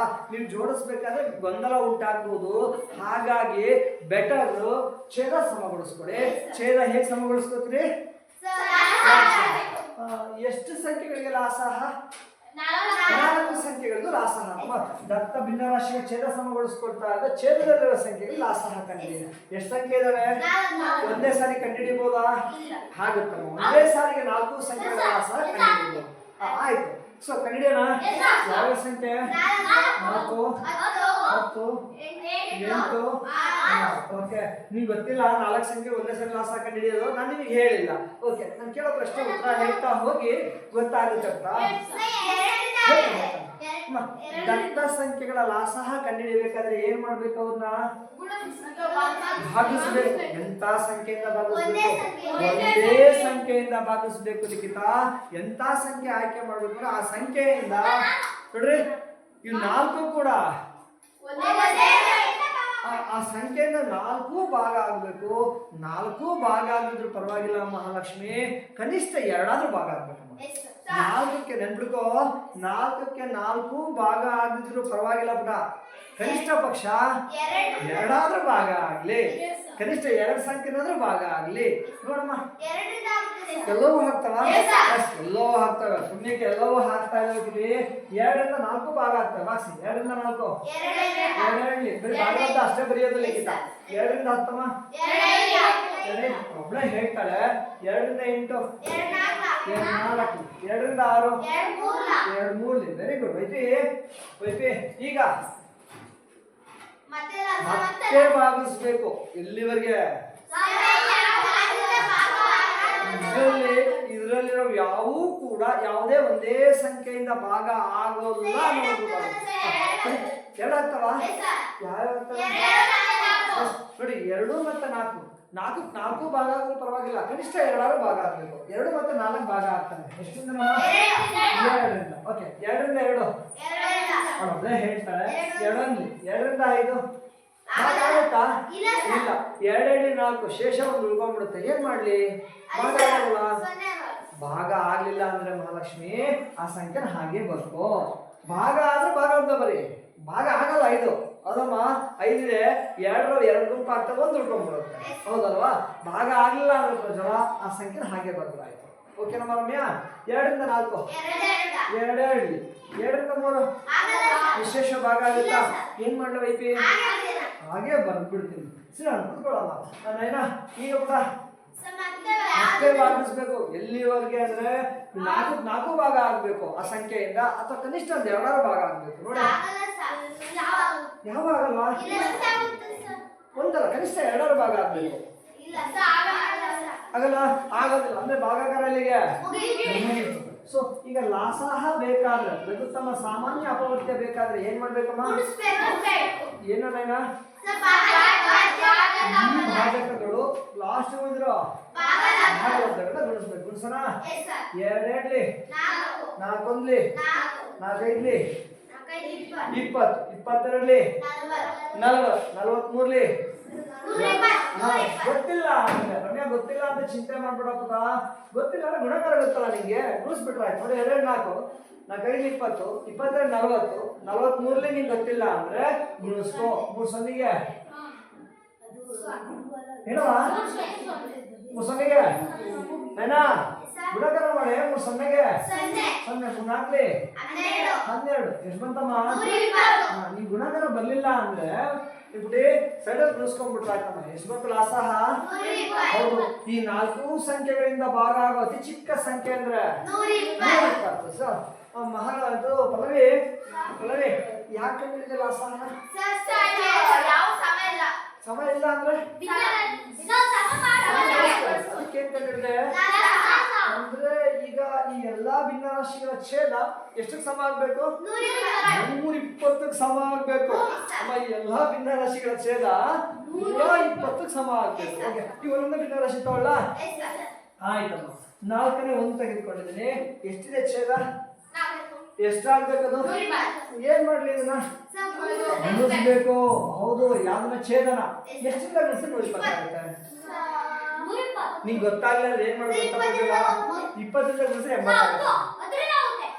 ನೀವು ಜೋಡಿಸ್ಬೇಕಾದ್ರೆ ಗೊಂದಲ ಉಂಟಾಗ್ಬೋದು. ಹಾಗಾಗಿ ಬೆಟರ್ ಛೇದ ಸಮಗೊಳಿಸ್ಕೊಳ್ಳಿ. ಛೇದ ಹೇಗೆ ಸಮಗೊಳಿಸ್ಕೊತೀರಿ? ಎಷ್ಟು ಸಂಖ್ಯೆಗಳಿಗೆ ಲಾಸಹ? 4 ಸಂಖ್ಯೆಗಳಿಗೂ ಲಾಸಹ. ದತ್ತ ಭಿನ್ನರಾಶಿಗೆ ಛೇದ ಸಮಗೊಳಿಸ್ಕೊಳ್ತಾ ಇದ್ದ ಛೇದದಲ್ಲಿರುವ ಸಂಖ್ಯೆಗೆ ಲಾಸಹ ಕಂಡುಹಿಡಿಯಿರಿ. ಎಷ್ಟು ಸಂಖ್ಯೆ ಇದಾವೆ? ಒಂದೇ ಸಾರಿ ಕಂಡುಹಿಡಿಯಬಹುದಾ? ಹಾಗುತ್ತಮ್ಮ. ಒಂದೇ ಸಾರಿಗೆ 4 ಸಂಖ್ಯೆಗಳ ಲಾಸಹ ಕಂಡುಹಿಡಿಯಬಹುದು. ಆಯ್ತು. ಸೊ ಕಂಡುಹಿಡಿಯೋಣ. ಯಾವ ಸಂಖ್ಯೆ? 4, 10, 8. ಓಕೆ, ನಿಮ್ಗೆ ಗೊತ್ತಿಲ್ಲ 4 ಸಂಖ್ಯೆ ಒಂದೇ ಸಲ ಲಾಸಹ ಕಂಡುಹಿಡಿಯೋದು. ನಾನು ನಿಮಗೆ ಹೇಳಿಲ್ಲ. ಓಕೆ, ನಾನು ಕೇಳೋ ಪ್ರಶ್ನೆ ಉತ್ತರ ಹೇಳ್ತಾ ಹೋಗಿ ಗೊತ್ತಾಗುತ್ತೆ ಅಂತ. ದತ್ತ ಸಂಖ್ಯೆಗಳ ಲಾಸಹ ಕಂಡುಹಿಡಿಯಬೇಕಾದ್ರೆ ಏನ್ ಮಾಡ್ಬೇಕು? ಅವ್ರನ್ನ ಭಾಗಿಸ್ಬೇಕು. ಎಂತ ಸಂಖ್ಯೆಯಿಂದ ಭಾಗಿಸ್ಬೇಕು? ಒಂದೇ ಸಂಖ್ಯೆಯಿಂದ ಭಾಗಿಸ್ಬೇಕು. ಲಿಖಿತ ಎಂತ ಸಂಖ್ಯೆ ಆಯ್ಕೆ ಮಾಡ್ಬೇಕು? ಆ ಸಂಖ್ಯೆಯಿಂದ ನೋಡ್ರಿ, ಇವು 4 ಕೂಡ ಆ ಸಂಖ್ಯೆಯಿಂದ 4 ಭಾಗ ಆಗ್ಬೇಕು. 4 ಭಾಗ ಆಗಿದ್ರು ಪರವಾಗಿಲ್ಲ ಮಹಾಲಕ್ಷ್ಮಿ, ಕನಿಷ್ಠ 2 ಭಾಗ ಆಗ್ಬೇಕು. 4ಕ್ಕೆ ನೆನ್ಬಿಡ್ಕೋ, 4ಕ್ಕೆ 4 ಭಾಗ ಆಗಿದ್ರು ಪರವಾಗಿಲ್ಲ ಪುಟ. ಕನಿಷ್ಠ ಪಕ್ಷ 2 ಭಾಗ ಆಗ್ಲಿ. ಕನಿಷ್ಠ 2 ಸಂಖ್ಯೆನಾದ್ರೂ ಭಾಗ ಆಗ್ಲಿ. ನೋಡಮ್ಮ, ಎಲ್ಲವೂ ಹಾಕ್ತಾವ? ಎಲ್ಲವೂ ಹಾಕ್ತವೆ. ಪುಣ್ಯಕ್ಕೆ ಎಲ್ಲವೂ ಹಾಕ್ತಾ ಇದ್ದೀವಿ. 2ರಿಂದ 4 ಭಾಗ ಆಗ್ತವೆ. ಬಾಕ್ಸಿ 2ರಿಂದ 4 ಬರೀ ಭಾಗವತ ಅಷ್ಟೇ ಬರೆಯೋದು ಲಿಖಿತ. 2ರಿಂದ 10 ಒಬ್ಳೆ ಹೇಳ್ತಾಳೆ. 2ರಿಂದ 8 4, 2ರಿಂದ 6 2 3. Very good YP. ಈಗ ಮತ್ತೆ ಭಾಗಿಸ್ಬೇಕು. ಇಲ್ಲಿವರೆಗೆ ಇದರಲ್ಲಿರೋ ಯಾವೂ ಕೂಡ ಯಾವುದೇ ಒಂದೇ ಸಂಖ್ಯೆಯಿಂದ ಭಾಗ ಆಗೋಲ್ಲ. ಎರಡು ಆಗ್ತಾವ? ನೋಡಿ, 2 ಮತ್ತು 4. 4 ಭಾಗ ಆದ್ರೂ ಪರವಾಗಿಲ್ಲ, ಕನಿಷ್ಠ 2 ಭಾಗ ಆಗ್ಬೇಕು. 2 ಮತ್ತು 4 ಭಾಗ ಆಗ್ತಾನೆ. ಎಷ್ಟಿಂದ? 2ರಿಂದ. ಓಕೆ, 2ರಿಂದ 2 ಅವಳೊಬ್ಳೆ ಹೇಳ್ತಾಳೆ. 2ರಿಂದ 5 ಭಾಗ ಆಗುತ್ತಾ? ಇಲ್ಲ. 2 4 ಶೇಷ 1 ಉಳ್ಕೊಂಡ್ಬಿಡುತ್ತೆ. ಏನ್ ಮಾಡ್ಲಿ? ಭಾಗ ಆಗಲ್ಲ. ಭಾಗ ಆಗ್ಲಿಲ್ಲ ಅಂದ್ರೆ ಮಹಾಲಕ್ಷ್ಮಿ, ಆ ಸಂಖ್ಯೆನ ಹಾಗೆ ಬರ್ಕೋ. ಭಾಗ ಆದ್ರೆ ಭಾಗ ಅಂತ ಬರೀ. ಭಾಗ ಆಗಲ್ಲ 5. ಅದಮ್ಮ 5 ಇದೆ, 2 ಗುಂಪು ಆಗ್ತವೆ, 1 ಉಳ್ಕೊಂಡ್ಬಿಡುತ್ತೆ. ಹೌದಲ್ವಾ? ಭಾಗ ಆಗ್ಲಿಲ್ಲ ಅಂದ್ರೆ ಪ್ರಜಲ ಆ ಸಂಖ್ಯೆನ ಹಾಗೆ ಬರ್ಬೋದಾಯ್ತು. ಓಕೆ ನಮ್ಮ ರಮ್ಯಾ? 2ರಿಂದ 4 2 2ರಿಂದ 3 ವಿಶೇಷ ಭಾಗ ಆಗುತ್ತಾ? ಏನ್ ಮಾಡ್ಲ ವೈಪಿ? ಹಾಗೆ ಬರ್ದ್ಬಿಡ್ತೀನಿ. ಸರಿ, ನಾನು ಕೂತ್ಕೊಳ್ಳಲ್ಲ. ನೈನಾ ಈಗ ಪುಟ ಮತ್ತೆ ಭಾಗಿಸ್ಬೇಕು. ಎಲ್ಲಿವರೆಗೆ ಅಂದ್ರೆ ನಾಲ್ಕು ಭಾಗ ಆಗ್ಬೇಕು ಆ ಸಂಖ್ಯೆಯಿಂದ, ಅಥವಾ ಕನಿಷ್ಠ ಒಂದು 2 ಭಾಗ ಆಗ್ಬೇಕು. ನೋಡಿ ಯಾವ ಆಗಲ್ವಾ? ಒಂದಲ್ಲ, ಕನಿಷ್ಠ 2 ಭಾಗ ಆಗ್ಬೇಕು. ಆಗಲ್ಲ, ಆಗೋದಿಲ್ಲ ಅಂದ್ರೆ ಭಾಗಾಕಾರ ಇಲ್ಲಿಗೆ. ಸೊ ಈಗ ಲಾಸಹ ಬೇಕಾದ್ರೆ, ಲಘುತ್ತಮ ಸಾಮಾನ್ಯ ಅಪವರ್ತ್ಯ ಬೇಕಾದ್ರೆ ಏನ್ ಮಾಡ್ಬೇಕಮ್ಮ? ಏನು ನೈನಾ? ಭಾಜಕಗಳು ಲಾಸ್ಟ್ ಉಳಿದ್ರು ಭಾಗಲಬ್ಧಗಳನ್ನ ಗುಣಿಸ್ಬೇಕು. ಗುಣಿಸೋಣ. 2 2 4 1 4 5 20 22 40 43 ಗೊತ್ತಿಲ್ಲ ರಮ್ಯಾ, ಗೊತ್ತಿಲ್ಲ ಅಂತ ಚಿಂತೆ ಮಾಡ್ಬಿಡಪ್ಪ. ಗೊತ್ತಿಲ್ಲ ಅಂದ್ರೆ ಗುಣಕಾರ ಗೊತ್ತಲ್ಲ ನಿಂಗೆ, ಗುಣಿಸ್ಬಿಟ್ರೆ ಆಯ್ತು. ನೋಡಿ 2 4 4 5 20 22 40 43 ನಿಂಗೆ ಗೊತ್ತಿಲ್ಲ ಅಂದ್ರೆ ಗುಣಿಸ್ಕೋ. 3 ಸೊನ್ನೆಗೆ ಹೇಳುವ 3 ಸೊನ್ನೆಗೆ ನೈನಾ ಗುಣಕಾರ ಮಾಡಿ. 3 ಸೊನ್ನೆಗೆ 0 3 4 12 ಎಷ್ಟು ಬಂತಮ್ಮ? ನೀ ಗುಣಕಾರ ಬರ್ಲಿಲ್ಲ ಅಂದ್ರೆ ಬಿಡಿ ಸೈಡಲ್ಲಿ ಗುಣಿಸ್ಕೊಂಡ್ಬಿಟ್ರೆ ಆಯ್ತಮ್ಮ. ಎಷ್ಟು ಬಂತು ಲಾಸಹ? ಹೌದು. ಈ 4 ಸಂಖ್ಯೆಗಳಿಂದ ಭಾಗ ಆಗೋ ಅತಿ ಚಿಕ್ಕ ಸಂಖ್ಯೆ ಅಂದ್ರೆ 120. ಸೊ ಮಹಾರಾಜು ಪಲ್ಲವಿ ಯಾಕೆ ಕಂಡಿದೆ ಲಾಸಹ? ಸಮಯ ಇಲ್ಲ ಅಂದ್ರೆ ಅದಕ್ಕೆ ಏನ್ ಕಂಡಿದೆ ಅಂದ್ರೆ ಈಗ ಈ ಎಲ್ಲಾ ಭಿನ್ನರಾಶಿಗಳ ಛೇದ ಎಷ್ಟಕ್ಕೆ ಸಮ ಆಗ್ಬೇಕು? 120ಕ್ಕೆ ಸಮ ಆಗ್ಬೇಕು. ಅಮ್ಮ, ಈ ಎಲ್ಲಾ ಭಿನ್ನರಾಶಿಗಳ ಛೇದ 120ಕ್ಕೆ ಸಮ ಆಗ್ಬೇಕು. ಇವರೊಂದು ಭಿನ್ನರಾಶಿ ತಗೊಳ್ಳ. ಆಯ್ತಮ್ಮ, 4ನೇ 1 ತೆಗೆದುಕೊಂಡಿದ್ದೀನಿ. ಎಷ್ಟಿದೆ ಛೇದ? ಎಷ್ಟಾಗ್ಬೇಕದು? ಏನ್ ಮಾಡ್ಲಿ ಇದನ್ನ? ಗುಣಿಸ್ಬೇಕು. ಹೌದು, ಯಾವ್ದನ್ನ ಛೇದನ ಎಷ್ಟಿಂದ ಗುಣಿಸಿ 120 ಆಗುತ್ತೆ. ನಿಂಗೆ ಗೊತ್ತಾಗ್ಲಿಲ್ಲ ಏನ್ ಮಾಡ್ಬೇಕು? 20ರಿಂದ ಗುಣಿಸಿ 80 ಆಗುತ್ತೆ.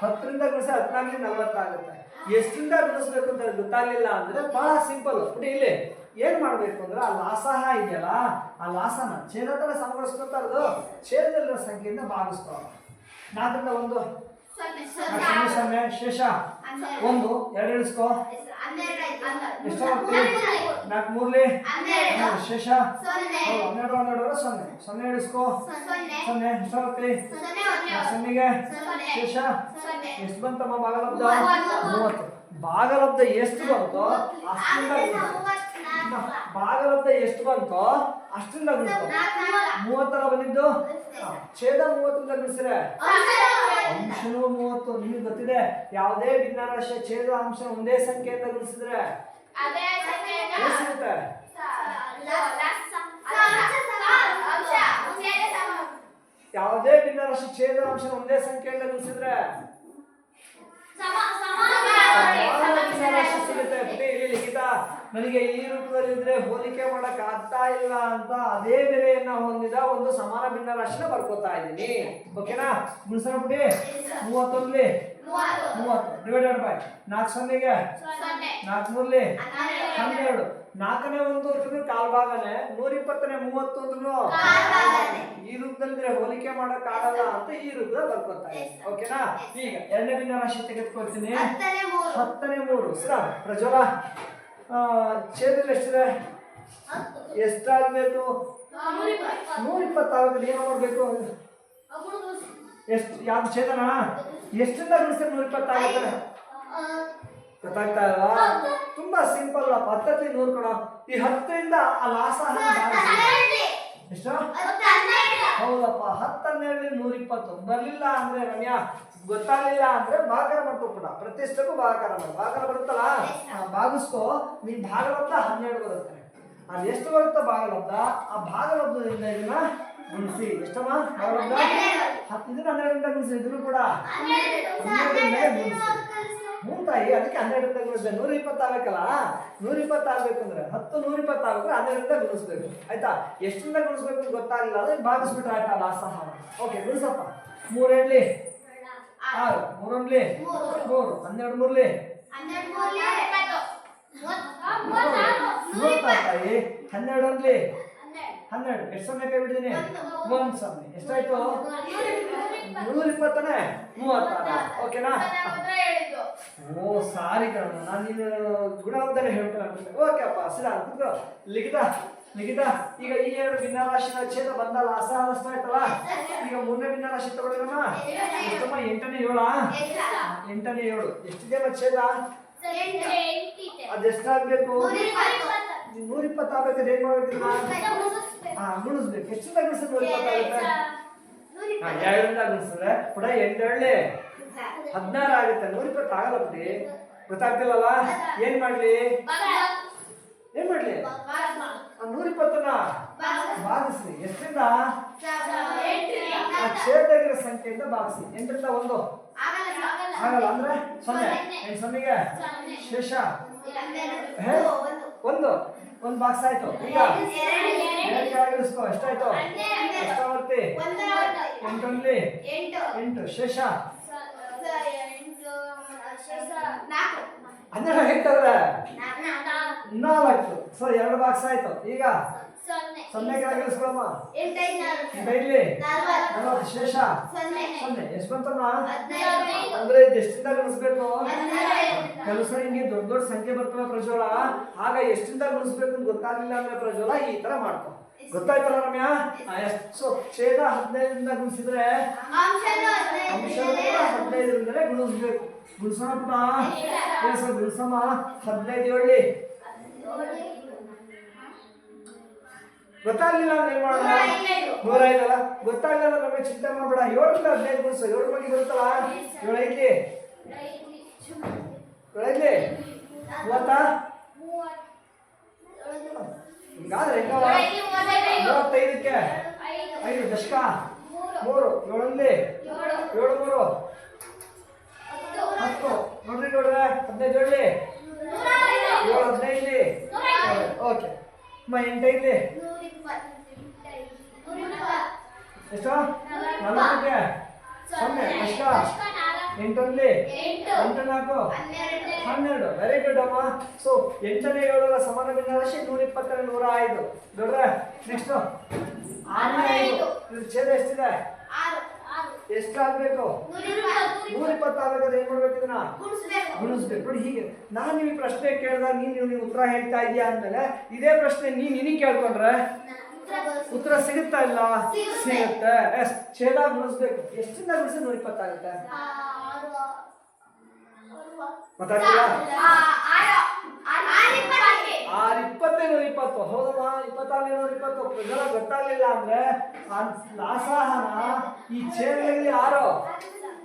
10ರಿಂದ ಗುಣಿಸಿ 14 40 ಆಗುತ್ತೆ. ಎಷ್ಟಿಂದ ಗುಣಿಸ್ಬೇಕು ಅಂತ ಗೊತ್ತಾಗ್ಲಿಲ್ಲ ಅಂದ್ರೆ ಬಹಳ ಸಿಂಪಲ್. ಇಲ್ಲಿ ಏನ್ ಮಾಡ್ಬೇಕು ಅಂದ್ರೆ ಆ ಲಾಸಹ ಇದೆಯಲ್ಲ, ಆ ಲಾಸನ ಛೇದನ ಸಮಗೊಳಿಸ್ಕೊಂತ ಇರೋದು ಛೇದದಲ್ಲಿರೋ ಸಂಖ್ಯೆಯಿಂದ ಭಾಗಿಸ್ಕೋ. 4ರಿಂದ 1 0 ಶೇಷ 1 2 ಇಳಿಸ್ಕೋ. ಎಷ್ಟು 4 3 ಶೇಷ 12 0 ಇಳಿಸ್ಕೋ. 0 ಎಷ್ಟು 0ಗೆ ಶೇಷ ಎಷ್ಟು ಬಂತಮ್ಮ? ಭಾಗಲಬ್ಧ 30. ಭಾಗಲಬ್ಧ ಎಷ್ಟು ಬಂತೋ ಅಷ್ಟಿಂದ ಭಾಗಲಬ್ಧ ಎಷ್ಟು ಬಂತೋ ಅಷ್ಟಿಂದ ಗುಣಿಸ್ಕೋ. 30 ಬಂದಿದ್ದು ಛೇದ 30ರಿಂದ ಗುಣಿಸಿದ್ರೆ ಅಂಶನೂ 30. ನಿಮಗೆ ಗೊತ್ತಿದೆ, ಯಾವುದೇ ಭಿನ್ನರಾಶಿಯ ಛೇದ ಅಂಶ ಒಂದೇ ಸಂಖ್ಯೆಯಿಂದ ಗುಣಿಸಿದ್ರೆ ಸಿಗುತ್ತೆ. ಯಾವುದೇ ಭಿನ್ನರಾಶಿ ಛೇದ ಅಂಶ ಒಂದೇ ಸಂಖ್ಯೆಯಿಂದ ಗುಣಿಸಿದ್ರೆ ಸಿಗುತ್ತೆ. ಇಲ್ಲಿ ಲಿಖಿತ ನನಗೆ ಈ ರೂಪದಲ್ಲಿ ಇದ್ರೆ ಹೋಲಿಕೆ ಮಾಡಕ್ ಆಗ್ತಾ ಇಲ್ಲ ಅಂತ ಅದೇ ಬೆಲೆಯನ್ನ ಹೊಂದಿದ ಒಂದು ಸಮಾನ ಭಿನ್ನರಾಶಿನ ಬರ್ಕೋತಾ ಇದ್ದೀನಿ. ಓಕೆನಾ? ಗುಣಿಸೋಣ ಬಿಡಿ. 31 ಡಿವೈಡೆಡ್ ಬೈ 4 ಸೊನ್ನೆಗೆ 4 3 12. 4ನೇ 1 ಅಂದ್ರೂ ಕಾಲ್ ಭಾಗನೇ, 120ನೇ 30 ಅಂದ್ರೂ ಈ ರೂಪದಲ್ಲಿದ್ರೆ ಹೋಲಿಕೆ ಮಾಡಕ್ ಆಗಲ್ಲ ಅಂತ ಈ ರೂಪದಲ್ಲಿ ಬರ್ಕೋತಾ ಇದ್ದೀನಿ. ಓಕೆನಾ? ಈಗ 2ನೇ ಭಿನ್ನರಾಶಿ ತೆಗೆದುಕೊಳ್ತೀನಿ. 10ನೇ 3 ಸರ ಪ್ರಜ್ವಲ ಛೇದದಲ್ಲಿ ಎಷ್ಟಿದೆ? ಎಷ್ಟಾಗಬೇಕು? 120 ಆಗಬೇಕು. ಏನು ಮಾಡ್ಬೇಕು? ಎಷ್ಟು? ಯಾವ್ದು ಛೇದನ ಎಷ್ಟಿಂದ ಗುಣಿಸಿದ್ರೆ 120 ಆಗುತ್ತೆ? ಗೊತ್ತಾಗ್ತಾ ಇಲ್ವಾ? ತುಂಬಾ ಸಿಂಪಲ್. 10 100 ಕೊಡ. ಈ 10ರಿಂದ ಆ ಲಾಸಹ ಎಷ್ಟು? ಹೌದಪ್ಪ, 10 12 120 ಬರ್ಲಿಲ್ಲ ಅಂದ್ರೆ ರಮ್ಯಾ, ಗೊತ್ತಾಗ್ಲಿಲ್ಲ ಅಂದ್ರೆ ಭಾಗಾಕಾರ ಮಾಡ್ಕೊಬಿಡ. ಪ್ರತಿಷ್ಠಕ್ಕೂ ಭಾಗಾಕಾರ ಮಾಡಿ. ಭಾಗಾಕಾರ ಬರುತ್ತಲ್ಲ, ಭಾಗಿಸ್ಕೋ. ನೀನ್ ಭಾಗಲಬ್ಧ 12 ಬರುತ್ತೆ. ಅದು ಎಷ್ಟು ಬರುತ್ತೋ ಭಾಗಲಬ್ಧ, ಆ ಭಾಗಲಬ್ಧದಿಂದ ಇದನ್ನ ಗುಣಿಸಿ. ಎಷ್ಟಮ್ಮ ಭಾಗಲಬ್ಧ? ಇದನ್ನ 12ರಿಂದ ಗುಣಿಸಿ. ಇದನ್ನು ಕೂಡ 12ರಿಂದ ಗುಣಿಸಿ. ತಾಯಿ, ಅದಕ್ಕೆ 12ರಿಂದ ಗುಣಿಸಿದೆ. 120 ಆಗ್ಬೇಕಲ್ಲ. 120 ಆಗ್ಬೇಕಂದ್ರೆ 10 120 ಆಗ್ಬೇಕು, 12ರಿಂದ ಗುಣಿಸ್ಬೇಕು. ಆಯ್ತಾ? ಎಷ್ಟರಿಂದ ಗುಣಿಸ್ಬೇಕು ಗೊತ್ತಾಗಿಲ್ಲ ಅಂದ್ರೆ ಭಾಗಿಸ್ಬಿಟ್ರೆ ಆಯ್ತಾ ಲಾಸಹ. ಓಕೆ, ಗುಣಿಸಪ್ಪ. 3 8 6 3 1 3 12 3 ತಾಯಿ. 12 12 ಎಷ್ಟು ಸೊನ್ನೆ ಕೈ ಬಿಟ್ಟಿದ್ದೀನಿ? 1 ಸೊನ್ನೆ. ಎಷ್ಟಾಯ್ತು? 120ನೇ 36. ಓಕೆನಾ? ಓ ಸಾರಿ ಕಣ, ನಾನು ನೀನು ಗುಣವಂತನೇ ಹೇಳ್ತೇನೆ. ಓಕೆ ಅಪ್ಪ, ಸಿಡ ಲಿಖಿತ ನಿಖಿತಾ ಈಗ ಈ ಎರಡು ಭಿನ್ನರಾಶಿಗಳ ಛೇದ ಬಂದಲ್ಲ ಅಸಹಸ್ತ ಆಯ್ತಲ್ಲ ಈಗ ಮೂರನೇ ಭಿನ್ನರಾಶಿ ತಗೊಳ್ಳಿರಮ್ಮ ಎಷ್ಟಮ್ಮ 8ನೇ 7 8ನೇ 7 ಎಷ್ಟಿದೆ ಛೇದ ಅದೆಷ್ಟಾಗಬೇಕು 120 ಆಗ್ಬೇಕಾದ್ರೆ ಏನ್ ಮಾಡ್ಬೇಕು ಗುಣಿಸ್ಬೇಕು ಎಷ್ಟಿಂದ ಗುಣಿಸಿದ್ರೆ 120 ಆಗುತ್ತೆ 2ರಿಂದ ಗುಣಿಸಿದ್ರೆ ಕೂಡ 8 16 ಆಗುತ್ತೆ 120 ಆಗಲ್ಲ ಬಿಡಿ ಗೊತ್ತಾಗ್ತಿಲ್ಲಲ್ಲ ಏನ್ ಮಾಡ್ಲಿ 120ನ ಭಾಗಿಸಿ ಎಷ್ಟರಿಂದ ಛೇದಗಿರೋ ಸಂಖ್ಯೆಯಿಂದ ಭಾಗಿಸಿ 8ರಿಂದ 1 ಆಗಲ್ಲ ಅಂದ್ರೆ 0 0ಗೆ ಶೇಷ ಒಂದು ಬಾಕ್ಸ್ ಆಯ್ತು ಈಗ 2 ಕೆಳಗಿಳಿಸ್ಕೋ ಎಷ್ಟಾಯ್ತು ಎಷ್ಟಾವರ್ತಿ 8ರಲ್ಲಿ 8 ಶೇಷ 12 ಹೇಳ್ತದ್ರೆ 4 ಸೊ 2 ಬಾಕ್ಸ್ ಆಯ್ತು ಈಗ 0 ಕೆಳಗಿಳಿಸ್ಕೊಳಮ್ಮ 8 40 ಶೇಷ 0 ಎಷ್ಟು ಬಂತಮ್ಮ ಅಂದ್ರೆ ಎಷ್ಟಿಂದ ಗುಣಿಸ್ಬೇಕು ಕೆಲಸ ಹಿಂಗೆ ದೊಡ್ಡ ದೊಡ್ಡ ಸಂಖ್ಯೆ ಬರ್ತವೆ ಪ್ರಜ್ವಲ ಆಗ ಎಷ್ಟಿಂದ ಗುಣಿಸ್ಬೇಕು ಅಂತ ಗೊತ್ತಾಗ್ಲಿಲ್ಲ ಅಂದ್ರೆ ಪ್ರಜ್ವಲ ಈ ತರ ಮಾಡ್ಕೊ ಗೊತ್ತಾಯ್ತಲ್ಲ ರಮ್ಯಾ ಸೊ ಛೇದ 15ರಿಂದ ಗುಣಿಸಿದ್ರೆ ಅಂಶ 15ರಿಂದಲೇ ಗುಣಿಸ್ಬೇಕು ಗುಣಿಸೋಣ ಪುನಃ ಗುಣಿಸಮ್ಮ 15 ಹೇಳಿ ಗೊತ್ತಾಗ್ಲಿಲ್ಲ ಅಂದ್ರೆ ಏನ್ ಮಾಡೋಣ 105 ಗೊತ್ತಾಗ್ಲಿಲ್ಲ ನಮಗೆ ಚಿಂತೆ ಮಾಡ್ಬೇಡ 7ರಿಂದ 15 ಗುಣಿಸು 7 ಬಗ್ಗೆ ಬರುತ್ತಲ್ಲ 7 ಐತಿ 30 ಹಿಂಗಾದ್ರೆ 35ಕ್ಕೆ 5 ದಶಕ 3 7ರಲ್ಲಿ 7 3 10 ನೋಡ್ರಿ 15 ಹೇಳಿ 7 15 ಓಕೆ 8 ಐತಿ ಎಷ್ಟು 40ಕ್ಕೆ 0 ದಶಕ 8ರಲ್ಲಿ 8 4 12 ವೆರಿ ಗುಡ್ ಅಮ್ಮ ಸೊ 8ನೇ 7ರ ಸಮಾನ ಭಿನ್ನರಾಶಿ 120 105 ನೋಡ್ರೆ ನೆಕ್ಸ್ಟ್ 6ನೇ 5 ಇದು ಛೇದ ಎಷ್ಟಿದೆ ಎಷ್ಟಾಗಬೇಕು 120 ಆಗಬೇಕಾದ್ರೆ ಏನ್ ಮಾಡ್ಬೇಕು ಇದನ್ನ ಗುಣಿಸ್ಬೇಕು ನೋಡಿ ಹೀಗೆ ನಾನು ನೀವು ಪ್ರಶ್ನೆ ಕೇಳಿದಾಗ ನೀವು ಉತ್ತರ ಹೇಳ್ತಾ ಇದೀಯಾ ಅಂದ್ಮೇಲೆ ಇದೇ ಪ್ರಶ್ನೆ ನಿನಗೆ ಕೇಳ್ಕೊಂಡ್ರೆ ಉತ್ತರ ಸಿಗುತ್ತಾ ಇಲ್ಲ ಸಿಗುತ್ತೆ ಛೇದ ಗುಣಿಸ್ಬೇಕು ಎಷ್ಟಿಂದ ಗುಣಿಸಿ 120 ಆಗುತ್ತೆ ಗೊತ್ತಾಗ್ತಿಲ್ಲ 6 ಹೌದಮ್ಮ 26 120 ಪ್ರಜಲ ಗೊತ್ತಾಗ್ಲಿಲ್ಲ ಅಂದ್ರೆ ಲಾಸಹನ ಈ ಛೇದದಲ್ಲಿ 6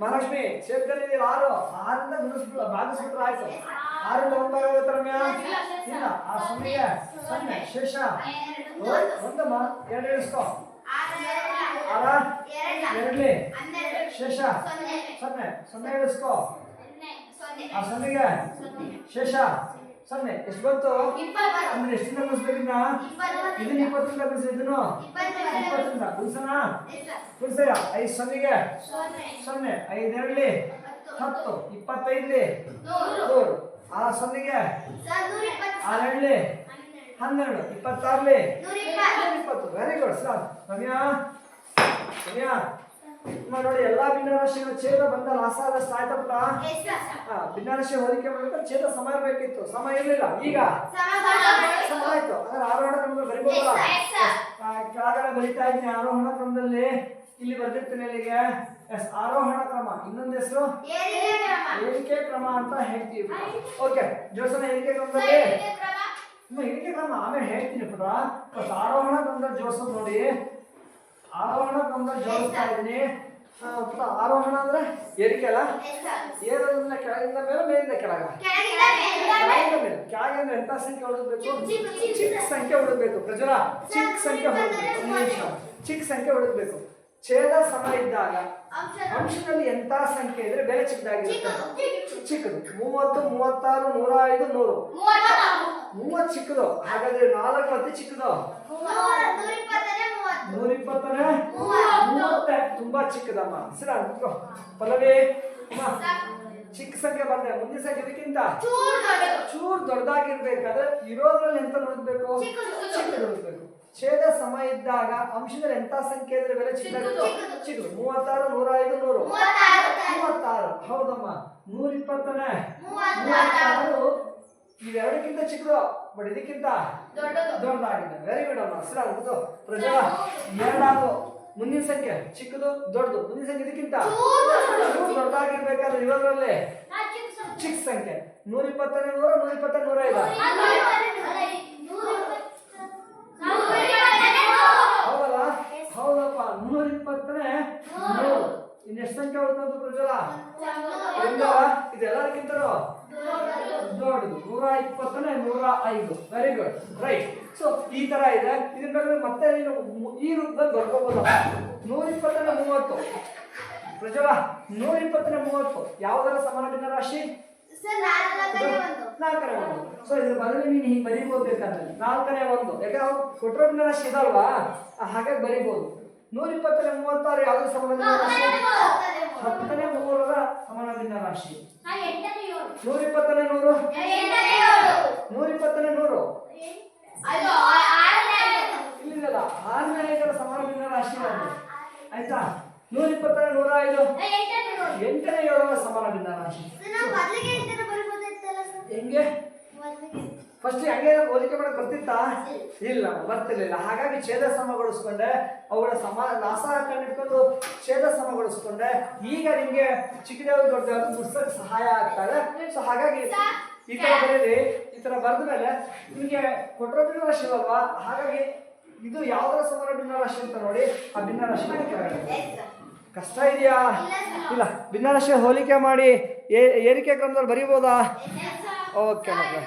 ಮಹಾಲಕ್ಷ್ಮಿ ಛೇದದಲ್ಲಿ 6 6ರಿಂದ ಗುಣಿಸ್ಬಿಡ ಭಾಗಿಸ್ಬಿಟ್ರೆ ಆಯ್ತು 6ರಿಂದ 1 ಆಗುತ್ತೆ ರಮ್ಯಾ ಇಲ್ಲ ಆ 0ಗೆ 0 ಶೇಷ ಒಂದಮ್ಮ 2 ಇಳಿಸ್ಕೋ 6 2ರಲ್ಲಿ ಶೇಷ 0 ಇಳಿಸ್ಕೋ ಆ 0ಗೆ ಶೇಷ 0 ಎಷ್ಟು ಬಂತು ಅಂದ್ರೆ ಎಷ್ಟಿಂದ ಗುಣಿಸ್ಬೇಕು ಇದನ್ನ 20ರಿಂದ ಗುಣಿಸಿ ಇದನ್ನು 20ರಿಂದ ಗುಣಿಸೋಣ ಗುಣಿಸಯ್ಯ 5 0ಗೆ 0 5 2ರಲ್ಲಿ 10 25ರಲ್ಲಿ 100 ಆ 0ಗೆ 6 2ರಲ್ಲಿ 12 26ರಲ್ಲಿ 120 ವೆರಿ ಗುಡ್ ಸರ್ ರಮ್ಯಾ ನೋಡಿ ಎಲ್ಲಾ ಭಿನ್ನರಾಶಿಗಳ ಛೇದ ಬಂದ ಲಾಸಾದಷ್ಟು ಆಯ್ತಪ್ಪ ಭಿನ್ನರಾಶಿ ಹೋಲಿಕೆ ಮಾಡಿದ್ರೆ ಛೇದ ಸಮ ಇರಬೇಕಿತ್ತು ಸಮ ಇರಲಿಲ್ಲ ಈಗ ಸಮ ಆಯ್ತು ಅಂದ್ರೆ ಆರೋಹಣ ಕ್ರಮದಲ್ಲಿ ಬರಿಬೋದಲ್ಲ ಕೆಳಗಡೆ ಬರಿತಾ ಇದ್ದೀನಿ ಆರೋಹಣ ಕ್ರಮದಲ್ಲಿ ಇಲ್ಲಿ ಬರ್ದಿರ್ತೀನಿ ಇಲ್ಲಿಗೆ ಆರೋಹಣ ಕ್ರಮ ಇನ್ನೊಂದು ಹೆಸರು ಏರಿಕೆ ಕ್ರಮ ಅಂತ ಹೇಳ್ತೀವಿ ಓಕೆ ಜೋಡ್ಸೋಣ ಏರಿಕೆ ಕ್ರಮದಲ್ಲಿ ಏರಿಕೆ ಕ್ರಮ ಆಮೇಲೆ ಹೇಳ್ತೀನಿ ಪುಟ ಆರೋಹಣ ಕ್ರಮದಲ್ಲಿ ಜೋಡಿಸೋದು ನೋಡಿ ಆರೋಹಣ ಕ್ರಮದಲ್ಲಿ ಜೋಡಿಸ್ತಾ ಇದ್ದೀನಿ ಆರೋಹಣ ಅಂದ್ರೆ ಏರಿಕೆ ಅಲ್ಲ ಏರೋದ್ರಿಂದ ಕೆಳಗಿಂದ ಮೇಲೆ ಮೇಲಿಂದ ಕೆಳಗ ಕೆಳಗಿಂದ ಮೇಲೆ ಕೆಳಗೆ ಅಂದ್ರೆ ಎಂತ ಸಂಖ್ಯೆ ಹುಡುಕ್ಬೇಕು ಚಿಕ್ಕ ಸಂಖ್ಯೆ ಹುಡುಕ್ಬೇಕು ಪ್ರಜಲ ಚಿಕ್ಕ ಸಂಖ್ಯೆ ಹುಡುಕ್ಬೇಕು ಚಿಕ್ಕ ಸಂಖ್ಯೆ ಹುಡುಕ್ಬೇಕು ಛೇದ ಸಮ ಇದ್ದಾಗ ಅಂಶದಲ್ಲಿ ಎಂತ ಸಂಖ್ಯೆ ಇದ್ರೆ ಬೇರೆ ಚಿಕ್ಕದಾಗಿರುತ್ತೆ ಚಿಕ್ಕದು 30 36 105 100 30 ಚಿಕ್ಕದು ಹಾಗಾದ್ರೆ 4 ಅತಿ ಚಿಕ್ಕದು 120ನೇ 30 ತುಂಬಾ ಚಿಕ್ಕದಮ್ಮ ಸರಿ ಅನ್ಕೋ ಪಲ್ಲವಿ ಚಿಕ್ಕ ಸಂಖ್ಯೆ ಬಂದ್ರೆ ಮುಂದಿನ ಸಂಖ್ಯೆ ಇದಕ್ಕಿಂತ ಚೂರ್ ದೊಡ್ಡದಾಗಿರ್ಬೇಕಾದ್ರೆ ಇರೋದ್ರಲ್ಲಿ ಎಂತ ನೋಡ್ಬೇಕು ಚಿಕ್ಕದು ನೋಡ್ಬೇಕು ಛೇದ ಸಮ ಇದ್ದಾಗ ಅಂಶದಲ್ಲಿ ಎಂತ ಸಂಖ್ಯೆ ಇದ್ರೆ ಬೆಲೆ ಚಿಕ್ಕದು 36 105 100 36 ಹೌದಮ್ಮ 120ನೇ 36 ಈ ಇವೆರಡಕ್ಕಿಂತ ಚಿಕ್ಕದು ಬಟ್ ಇದಕ್ಕಿಂತ ದೊಡ್ಡದಾಗಿದೆ. ವೆರಿ ಗುಡ್ ಅಮ್ಮ. ಸರಿ ಪ್ರಜ್ವಲ ಎರಡಾದ್ರು ಮುಂದಿನ ಸಂಖ್ಯೆ ಚಿಕ್ಕದು ದೊಡ್ಡದು, ಮುಂದಿನ ಸಂಖ್ಯೆ ಇದಕ್ಕಿಂತ ದೊಡ್ಡದಾಗಿರ್ಬೇಕಾದ್ರೆ ಇರೋದ್ರಲ್ಲಿ ಚಿಕ್ಕ ಸಂಖ್ಯೆ 120 100 120 105 ಹೌದಲ್ಲ? ಹೌದಪ್ಪ. 120 100 ಇನ್ನೆಷ್ಟು ಸಂಖ್ಯೆ ಉಳ್ಕೊಂಡು ಪ್ರಜ್ವಲ? ಇದೆಲ್ಲದಕ್ಕಿಂತ ದೊಡ್ಡದು 120 105. Very good. ರೈಟ್. ಸೊ ಈ ತರ ಇದೆ. ಇದನ್ನ ಬೇಕಾದ್ರೆ ಮತ್ತೆ ನೀನು ಈ ರೂಪದಲ್ಲಿ ಬರ್ಕೋಬಹುದು. 120 30 ಪ್ರಜ್ವಲ 120 30 ಯಾವುದರ ಸಮಾನ ಭಿನ್ನರಾಶಿ? 4ನೇ 1. ಸೊ ಇದ್ರ ಬದಲು ನೀನು ಹಿಂಗೆ ಬರೀಬಹುದು ಬೇಕಾದ್ರೆ 4ನೇ 1. ಯಾಕಂದ್ರೆ ಅವ್ರು ಕೊಟ್ಟರೋ ಭಿನ್ನರಾಶಿ ಇದಾಲ್ವಾ, ಹಾಗಾಗಿ ಬರೀಬಹುದು. 120 36 ಯಾವ್ದು ಸಮಾನ ಭಿನ್ನರಾಶಿ? 10ನೇ 3ರ ಸಮಾನ ಭಿನ್ನರಾಶಿ. 120 100 120 100 ಇಲ್ಲಿಲ್ಲ 6ನೇ 5ರ ಸಮಾನ ಭಿನ್ನರಾಶಿ ಅದು. ಆಯ್ತಾ? 120 105 8ನೇ 7ರ ಸಮಾನ ಭಿನ್ನರಾಶಿ. ಹೆಂಗೆ ಫಸ್ಟ್ ಹಂಗೆ ಹೋಲಿಕೆ ಮಾಡಕ್ ಬರ್ತಿತ್ತಾ? ಇಲ್ಲ, ಬರ್ತಿರ್ಲಿಲ್ಲ. ಹಾಗಾಗಿ ಛೇದ ಸಮಗೊಳಿಸ್ಕೊಂಡೆ, ಅವುಗಳ ನಾಸ ಕಂಡಿಟ್ಕೊಂಡು ಛೇದ ಸಮಗೊಳಿಸ್ಕೊಂಡೆ. ಈಗ ನಿಮ್ಗೆ ಚಿಕ್ಕದೇವ್ರು ದೊಡ್ಡದೇವ್ರು ಗುಡ್ಸಕ್ಕೆ ಸಹಾಯ ಆಗ್ತದೆ. ಸೊ ಹಾಗಾಗಿ ಈ ತರ ಬರೀರಿ. ಈ ತರ ಬರೆದ ಮೇಲೆ ನಿಮ್ಗೆ ಕೊಟ್ಟರೋ ಭಿನ್ನರಾಶಿ ಅಲ್ವಾ, ಹಾಗಾಗಿ ಇದು ಯಾವ್ದರ ಸಮಾನ ಭಿನ್ನರಾಶಿ ಅಂತ ನೋಡಿ ಆ ಭಿನ್ನರಾಶಿ ಕಷ್ಟ ಇದೆಯಾ? ಇಲ್ಲ. ಭಿನ್ನರಾಶಿ ಹೋಲಿಕೆ ಮಾಡಿ ಏರಿಕೆ ಕ್ರಮದಲ್ಲಿ ಬರೀಬೋದಾ? ಓಕೆ ಮಕ್ಕಳೇ.